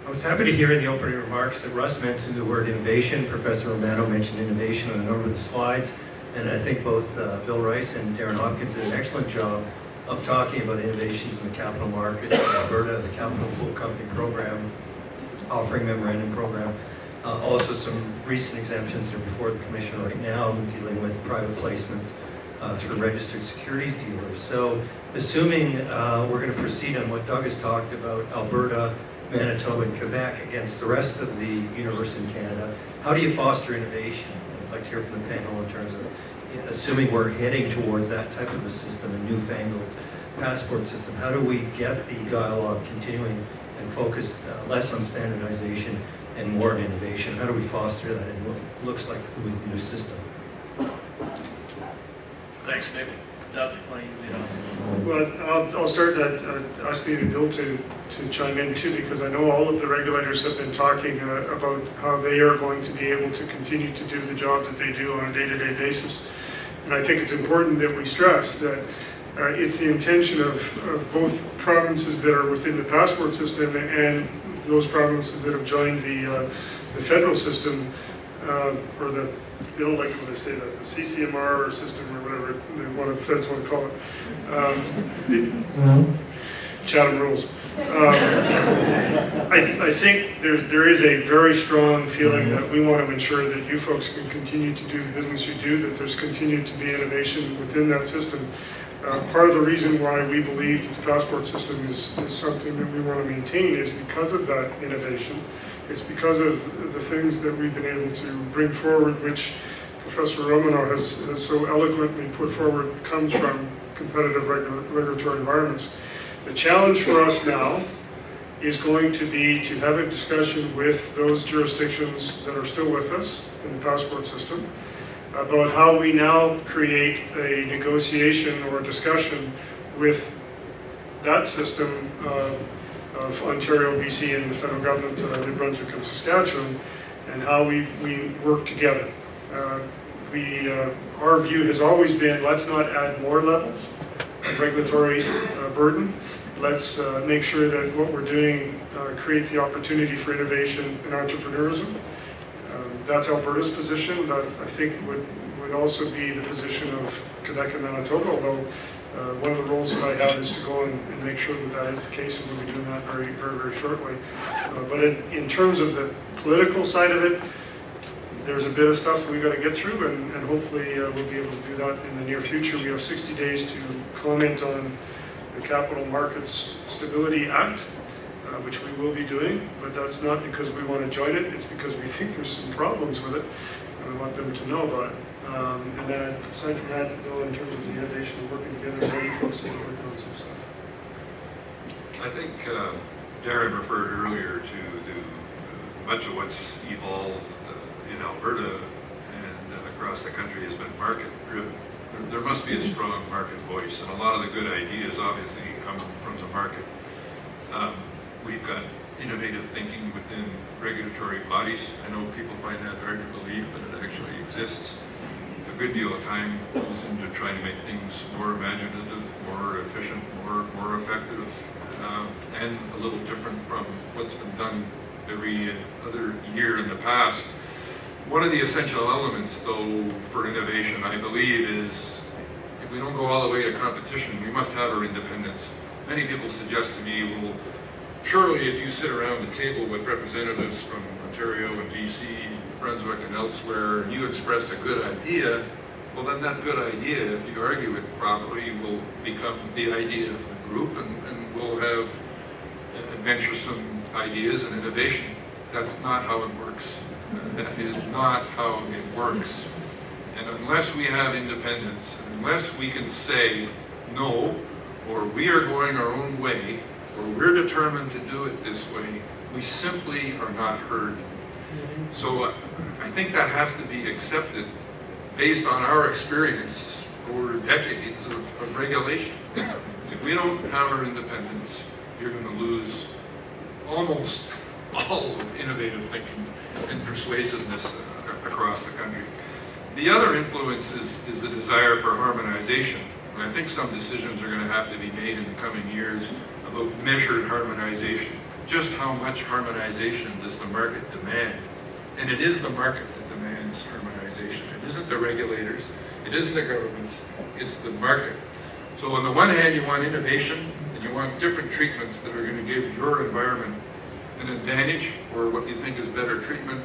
I was happy to hear in the opening remarks that Russ mentioned the word innovation. Professor Romano mentioned innovation on a number of the slides. And I think both Bill Rice and Darrin Hopkins did an excellent job of talking about innovations in the capital market, in Alberta, the Capital Pool Company program, offering memorandum program. Also some recent exemptions that are before the Commission right now dealing with private placements through registered securities dealers. So assuming we're going to proceed on what Doug has talked about, Alberta, Manitoba, and Quebec against the rest of the universe in Canada, how do you foster innovation? I'd like to hear from the panel in terms of assuming we're heading towards that type of a system, a newfangled passport system. How do we get the dialogue continuing and focused less on standardization and more on innovation? How do we foster that in what looks like a new system? Thanks, maybe. Doug, why don't you lead off? Well, I'll start that, ask maybe Bill to chime in too, because I know all of the regulators have been talking about how they are going to be able to continue to do the job that they do on a day-to-day basis. And I think it's important that we stress that it's the intention of both provinces that are within the passport system and those provinces that have joined the federal system, or the, they don't like it when I say that, the CCMR system or whatever the feds want to call it. Chatham rules. I think there is a very strong feeling that we want to ensure that you folks can continue to do the business you do, that there's continued to be innovation within that system. Part of the reason why we believe that the passport system is something that we want to maintain is because of that innovation. It's because of the things that we've been able to bring forward, which Professor Romano has so eloquently put forward, comes from competitive regulatory environments. The challenge for us now is going to be to have a discussion with those jurisdictions that are still with us in the passport system about how we now create a negotiation or a discussion with that system of Ontario, BC, and the federal government, New Brunswick and Saskatchewan, and how we work together. Our view has always been, let's not add more levels of regulatory burden. Let's make sure that what we're doing creates the opportunity for innovation and entrepreneurism. That's Alberta's position. That I think would also be the position of Quebec and Manitoba, although one of the roles that I have is to go and make sure that that is the case, and we'll be doing that very, very, very shortly. But in terms of the political side of it, there's a bit of stuff that we've got to get through, and hopefully we'll be able to do that in the near future. We have 60 days to comment on the Capital Markets Stability Act, which we will be doing, but that's not because we want to join it, it's because we think there's some problems with it, and we want them to know about it. And then aside from that, in terms of the innovation, we're working together, many folks are working on some stuff. I think Darrin referred earlier to much of what's evolved in Alberta and across the country has been market driven. There must be a strong market voice, and a lot of the good ideas obviously come from the market. We've got innovative thinking within regulatory bodies. I know people find that hard to believe, but it actually exists. A good deal of time goes into trying to make things more imaginative, more efficient, more effective, and a little different from what's been done every other year in the past. One of the essential elements, though, for innovation, I believe, is if we don't go all the way to competition, we must have our independence. Many people suggest to me, well, surely if you sit around the table with representatives from Ontario and BC, Brunswick and elsewhere, and you express a good idea, well then that good idea, if you argue it properly, will become the idea of the group, and we'll have adventuresome ideas and innovation. That's not how it works. That is not how it works. And unless we have independence, unless we can say no, or we are going our own way, or we're determined to do it this way, we simply are not heard. So I think that has to be accepted based on our experience over decades of regulation. If we don't have our independence, you're going to lose almost all of innovative thinking and persuasiveness across the country. The other influence is the desire for harmonization. And I think some decisions are going to have to be made in the coming years about measured harmonization. Just how much harmonization does the market demand? And it is the market that demands harmonization. It isn't the regulators, it isn't the governments, it's the market. So on the one hand, you want innovation, and you want different treatments that are going to give your environment an advantage or what you think is better treatment,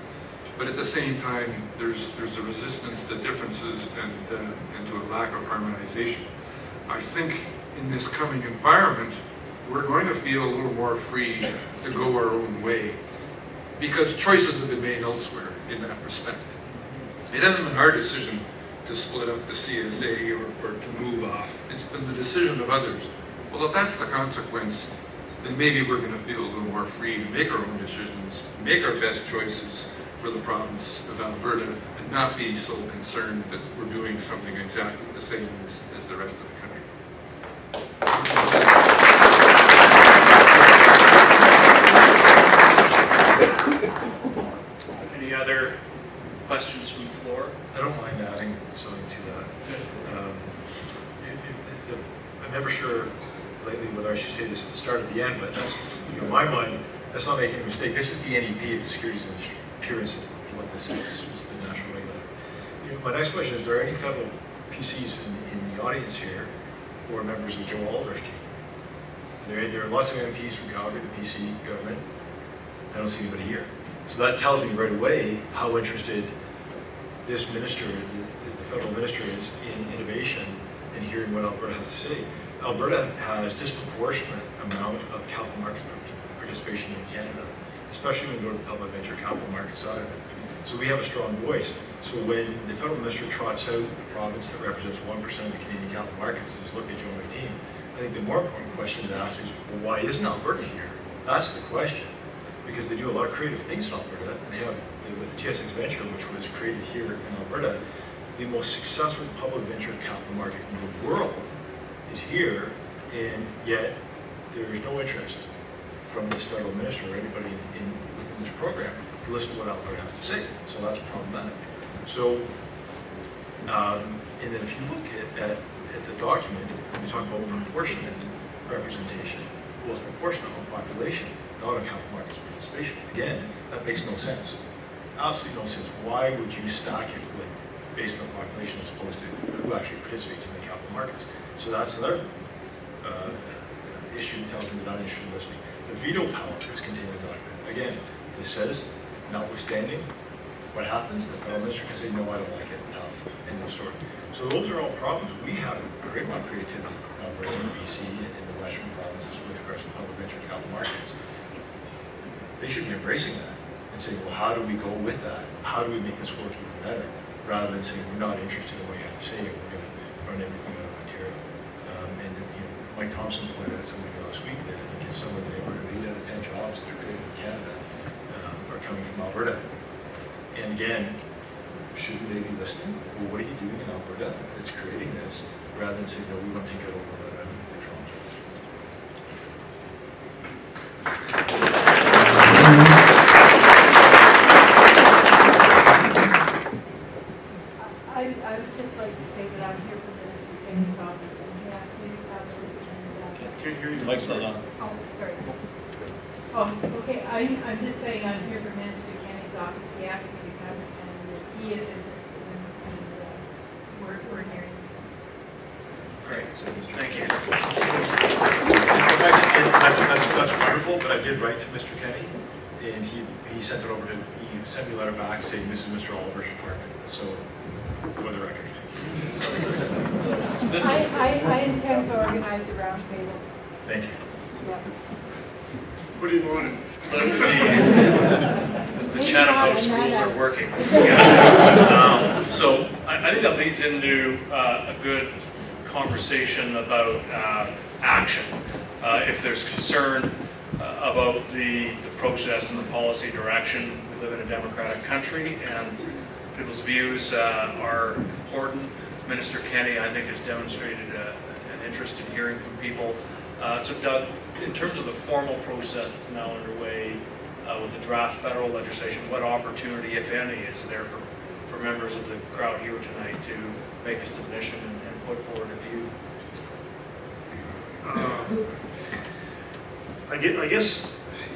but at the same time, there's a resistance to differences and to a lack of harmonization. I think in this coming environment, we're going to feel a little more free to go our own way because choices have been made elsewhere in that respect. It hasn't been our decision to split up the CSA or to move off. It's been the decision of others. Well, if that's the consequence, then maybe we're going to feel a little more free to make our own decisions, make our best choices for the province of Alberta, and not be so concerned that we're doing something exactly the same as the rest of the country. Any other questions from the floor? I don't mind adding something to that. I'm never sure lately whether I should say this at the start or the end, but that's, in my mind, that's not making a mistake. This is the NEP of the securities industry, appearance of what this is the national regulator. My next question is, are there any federal PCs in the audience here who are members of Joe Alder's team? There are lots of MPs from Calgary, the PC government. I don't see anybody here. So that tells me right away how interested this minister, the federal minister, is in innovation and hearing what Alberta has to say. Alberta has disproportionate amount of capital market participation in Canada, especially when we go to the public venture capital market side of it. So we have a strong voice. So when the federal minister trots out the province that represents 1% of the Canadian capital markets and says, look, they join my team, I think the more important question to ask is, well, why isn't Alberta here? That's the question. Because they do a lot of creative things in Alberta, and they have, with the TSX Venture, which was created here in Alberta, the most successful public venture capital market in the world is here, and yet there is no interest from this federal minister or anybody within this program to listen to what Alberta has to say. So that's problematic. So, and then if you look at the document, we talk about proportionate representation. Well, it's proportional on population, not on capital markets participation. Again, that makes no sense. Absolutely no sense. Why would you stack it with based on population as opposed to who actually participates in the capital markets? So that's another issue that tells me they're not interested in listening. The veto power is contained in the document. Again, this says, notwithstanding what happens, the federal minister can say, no, I don't like it, end of story. So those are all problems. We have a great amount of creativity in Alberta, in BC, and in the Western provinces with regards to public venture capital markets. They should be embracing that and saying, well, how do we go with that? How do we make this work even better? Rather than saying, we're not interested in what you have to say, we're going to run everything out of Ontario. And Mike Thompson pointed out something last week that I think some of the neighborhood 8 out of 10 jobs that are created in Canada are coming from Alberta. And again, shouldn't they be listening? Well, what are you doing in Alberta that's creating this? Rather than saying, no, we want to take it over I would just like to say that I'm here from the Superintendent's office, and he asked me to come and Can't hear you. Mike's not on. oh, sorry. Oh, okay, I'm just saying I'm here from Minister Kenny's office. He asked me to come, and he is interested and we're hearing. Great, thank you. That's wonderful, but I did write to Mr. Kenny, and he sent it over to, he sent me a letter back saying this is Mr. Oliver's report. So, for the record. I intend to organize a round table. Thank you. Yeah. What do you want? The Chatham schools are working. This is good. So I think that leads into a good conversation about action. If there's concern about the process and the policy direction, we live in a democratic country, and people's views are important. Minister Kenny, I think, has demonstrated an interest in hearing from people. So Doug, in terms of the formal process that's now underway with the draft federal legislation, what opportunity, if any, is there for members of the crowd here tonight to make a submission and put forward a view? I guess,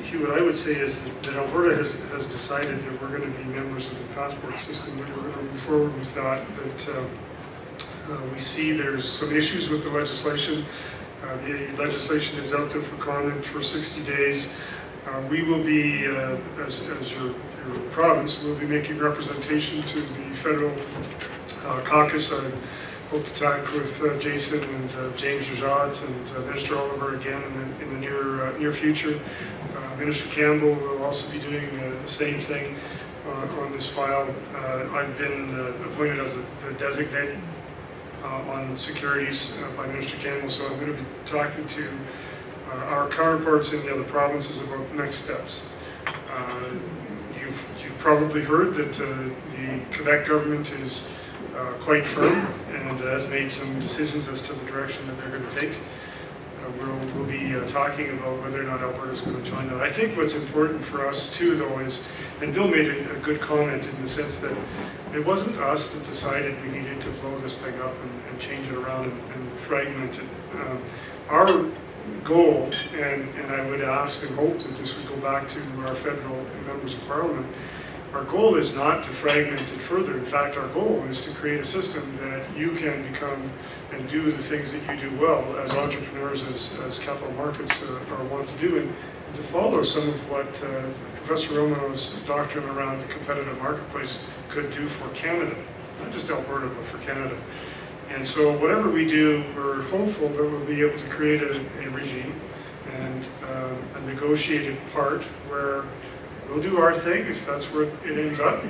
Hugh, what I would say is that Alberta has decided that we're going to be members of the passport system, that we're going to move forward with that, we see there's some issues with the legislation. The legislation is out there for comment for 60 days. We will be, as your province, we'll be making representation to the federal caucus. I hope to talk with Jason and James Rajat and Minister Oliver again in the near future. Minister Campbell will also be doing the same thing on this file. I've been appointed as the designate on securities by Minister Campbell, so I'm going to be talking to our counterparts in the other provinces about next steps. You've probably heard that the Quebec government is quite firm and has made some decisions as to the direction that they're going to take. We'll be talking about whether or not Alberta is going to join that. I think what's important for us too, though, is, and Bill made a good comment in the sense that it wasn't us that decided we needed to blow this thing up and change it around and fragment it. Our goal, and I would ask and hope that this would go back to our federal members of parliament, our goal is not to fragment it further. In fact, our goal is to create a system that you can become and do the things that you do well as entrepreneurs, as capital markets are want to do, and to follow some of what Professor Romano's doctrine around the competitive marketplace could do for Canada, not just Alberta, but for Canada. And so whatever we do, we're hopeful that we'll be able to create a regime and a negotiated part where we'll do our thing if that's where it ends up.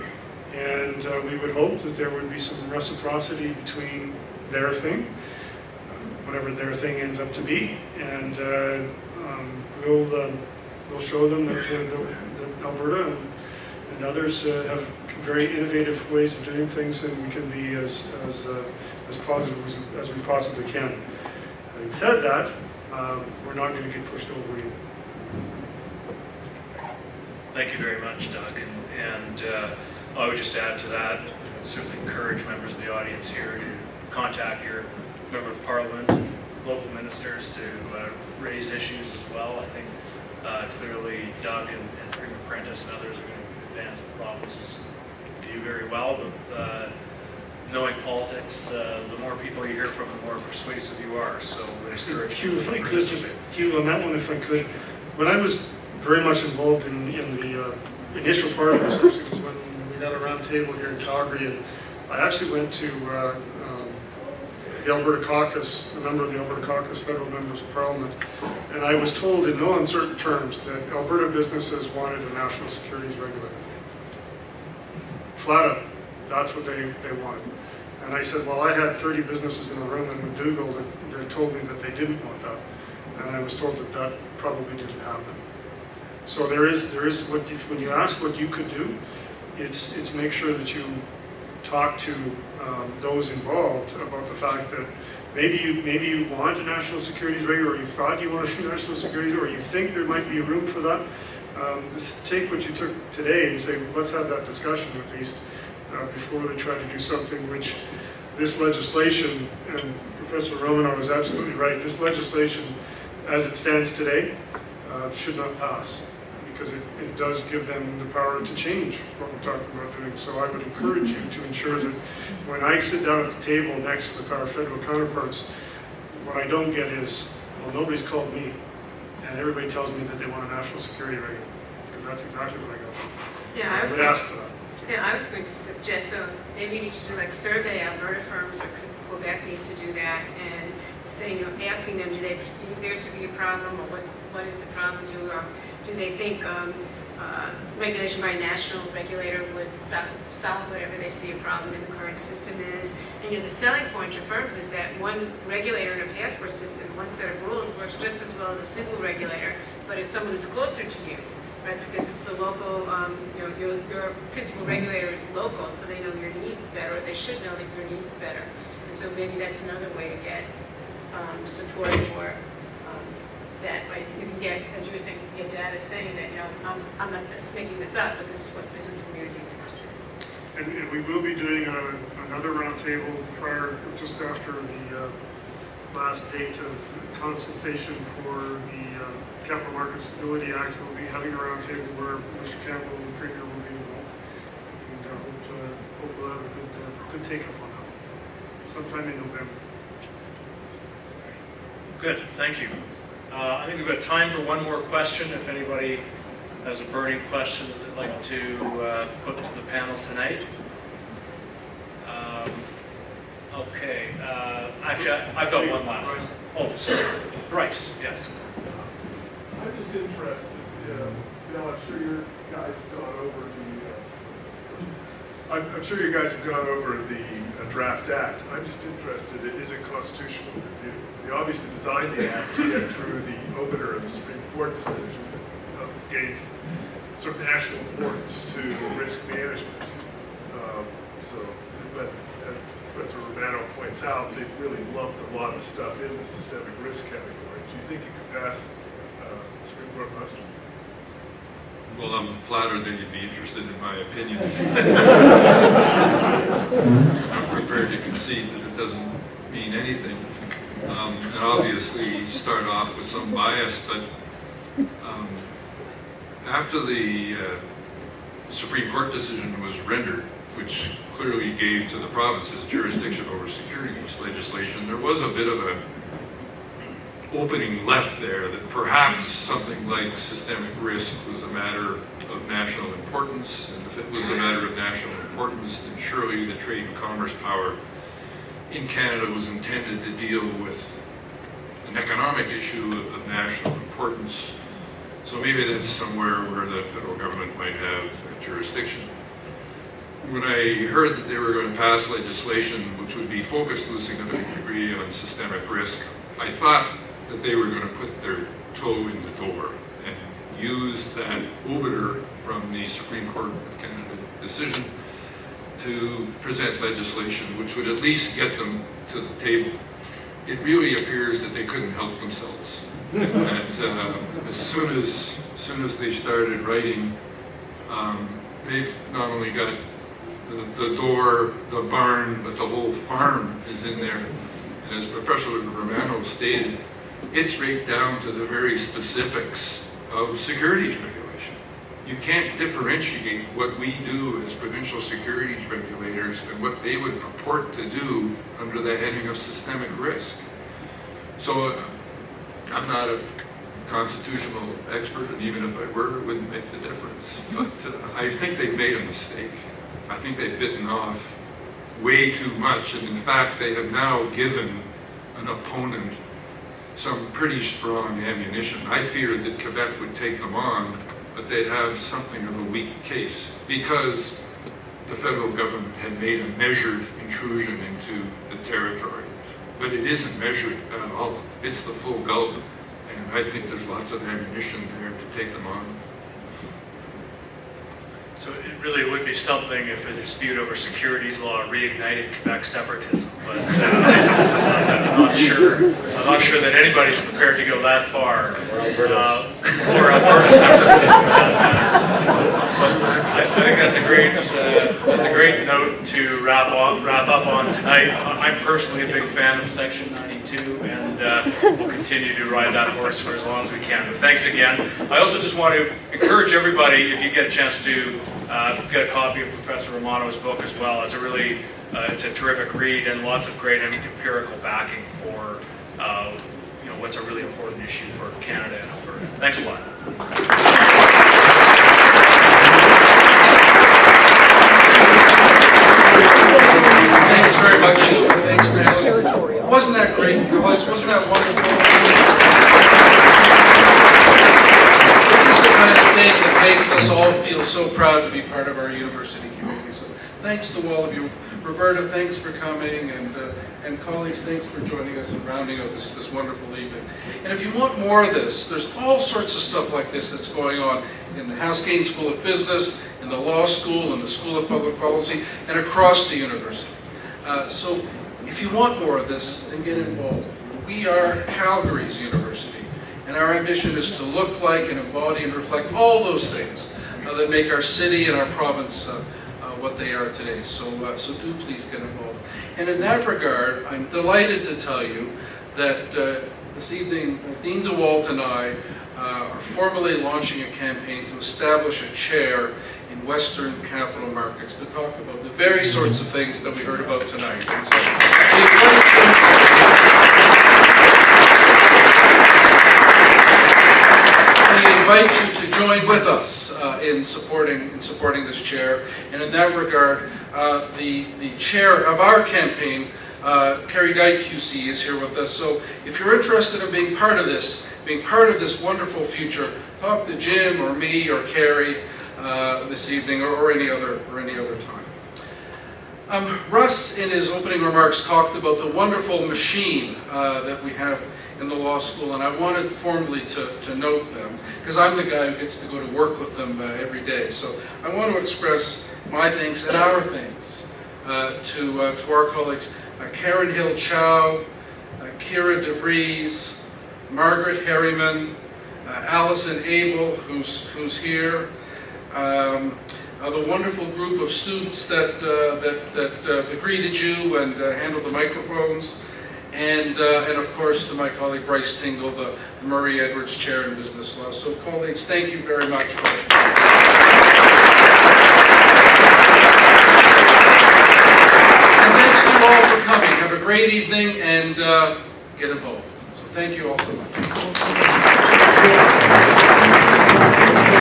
And we would hope that there would be some reciprocity between their thing, whatever their thing ends up to be, and we'll show them that Alberta and others have very innovative ways of doing things, and we can be as positive as we possibly can. Having said that, we're not going to get pushed over either. Thank you very much, Doug. And I would just add to that, certainly encourage members of the audience here to contact your member of parliament, local ministers to raise issues as well. I think clearly Doug and Premier Prentice and others are going to advance the provinces do very well. But knowing politics, the more people you hear from, the more persuasive you are. So Hugh, if I could just, Hugh, on that one, if I could, when I was very much involved in the initial part of this, actually, was when we had a round table here in Calgary, and I actually went to the Alberta caucus, a number of the Alberta caucus, federal members of parliament, and I was told in no uncertain terms that Alberta businesses wanted a national securities regulator. Flat out, that's what they wanted. And I said, well, I had 30 businesses in the room in McDougall that told me that they didn't want that. And I was told that that probably didn't happen. So there is what you, when you ask what you could do, it's make sure that you talk to those involved about the fact that maybe you want a national securities regulator, or you thought you wanted a national securities, or you think there might be room for that. Just take what you took today and say, let's have that discussion at least before they try to do something which this legislation, and Professor Romano is absolutely right, this legislation as it stands today should not pass, because it does give them the power to change what we're talking about doing. So I would encourage you to ensure that when I sit down at the table next with our federal counterparts, what I don't get is, well, nobody's called me, and everybody tells me that they want a national security regulator, because that's exactly what I got. Yeah, I would ask for that. Yeah, I was going to suggest, so maybe you need to do like survey Alberta firms, or Quebec needs to do that, and saying, asking them, do they perceive there to be a problem, or what is the problem to, or do they think regulation by a national regulator would solve whatever they see a problem in the current system is. And the selling point to firms is that one regulator in a passport system, one set of rules works just as well as a single regulator, but it's someone who's closer to you. Right, because it's the local, your principal regulator is local, so they know your needs better, or they should know that your needs better. And so maybe that's another way to get support for that. Like you can get, as you were saying, get data saying that, I'm not just making this up, but this is what business communities are interested in. And we will be doing another roundtable just after the last date of consultation for the Capital Markets Stability Act. We'll be having a roundtable where Mr. Campbell and the Premier will be involved. And hope we'll have a good take-up on that sometime in November. Good, thank you. I think we've got time for one more question. If anybody has a burning question that they'd like to put to the panel tonight. Okay, actually, I've got one last. Oh, sorry. Bryce, yes. I'm just interested, I'm sure you guys have gone over I'm sure you guys have gone over the draft act. I'm just interested, is it constitutional review? You obviously designed the act to get through the opener of the Supreme Court decision that gave sort of national importance to risk management. But as Professor Romano points out, they've really lumped a lot of stuff in the systemic risk category. Do you think it could pass Supreme Court muster? Well, I'm flattered that you'd be interested in my opinion. I'm prepared to concede that it doesn't mean anything. And obviously start off with some bias, but after the Supreme Court decision was rendered, which clearly gave to the provinces jurisdiction over securities legislation, there was a bit of a opening left there that perhaps something like systemic risk was a matter of national importance, and if it was a matter of national importance, then surely the trade and commerce power in Canada was intended to deal with an economic issue of national importance. So maybe that's somewhere where the federal government might have a jurisdiction. When I heard that they were going to pass legislation which would be focused to a significant degree on systemic risk, I thought that they were going to put their toe in the door and use that opener from the Supreme Court of Canada decision to present legislation which would at least get them to the table. It really appears that they couldn't help themselves. And as soon as they started writing They've not only got the door, the barn, but the whole farm is in there. And as Professor Romano stated, it's right down to the very specifics of securities regulation. You can't differentiate what we do as provincial securities regulators and what they would purport to do under the heading of systemic risk. So I'm not a constitutional expert, and even if I were, it wouldn't make the difference. But I think they've made a mistake. I think they've bitten off way too much, and in fact, they have now given an opponent some pretty strong ammunition. I feared that Quebec would take them on, but they'd have something of a weak case because the federal government had made a measured intrusion into the territory. But it isn't measured at all. It's the full gulp. And I think there's lots of ammunition there to take them on. So it really would be something if a dispute over securities law reignited Quebec separatism, but I'm not sure. I'm not sure that anybody's prepared to go that far. Or Alberta separatism. I think that's a great note to wrap up on tonight. I'm personally a big fan of Section 92, and we'll continue to ride that horse for as long as we can. But thanks again. I also just want to encourage everybody, if you get a chance to get a copy of Professor Romano's book as well. It's a really, it's a terrific read and lots of great empirical backing for, what's a really important issue for Canada and Alberta. Thanks a lot. Thanks very much, Hugh. Thanks, man. Wasn't that great? Wasn't that wonderful? This is the kind of thing that makes us all feel so proud to be part of our university community. So thanks to all of you. Roberta, thanks for coming, and colleagues, thanks for joining us and rounding out this wonderful evening. And if you want more of this, there's all sorts of stuff like this that's going on in the Haskayne School of Business, in the Law School, in the School of Public Policy, and across the university. So if you want more of this, then get involved. We are Calgary's university, and our ambition is to look like and embody and reflect all those things that make our city and our province what they are today. So do please get involved. And in that regard, I'm delighted to tell you that this evening, Dean DeWalt and I are formally launching a campaign to establish a chair in Western capital markets to talk about the very sorts of things that we heard about tonight. And so we invite you to join with us in supporting this chair. And in that regard, the chair of our campaign, Carrie Dyke QC, is here with us. So if you're interested in being part of this wonderful future, talk to Jim or me or Carrie this evening or any other time. Russ, in his opening remarks, talked about the wonderful machine that we have in the law school, and I wanted formally to note them, because I'm the guy who gets to go to work with them every day. So I want to express my thanks and our thanks to our colleagues, Karen Hill-Chow, Kira DeVries, Margaret Harriman, Allison Abel, who's here, the wonderful group of students that greeted you and handled the microphones, and of course to my colleague Bryce Tingle, the Murray Edwards Chair in Business Law. So colleagues, thank you very much for it. And thanks to you all for coming. Have a great evening and get involved. So thank you all so much.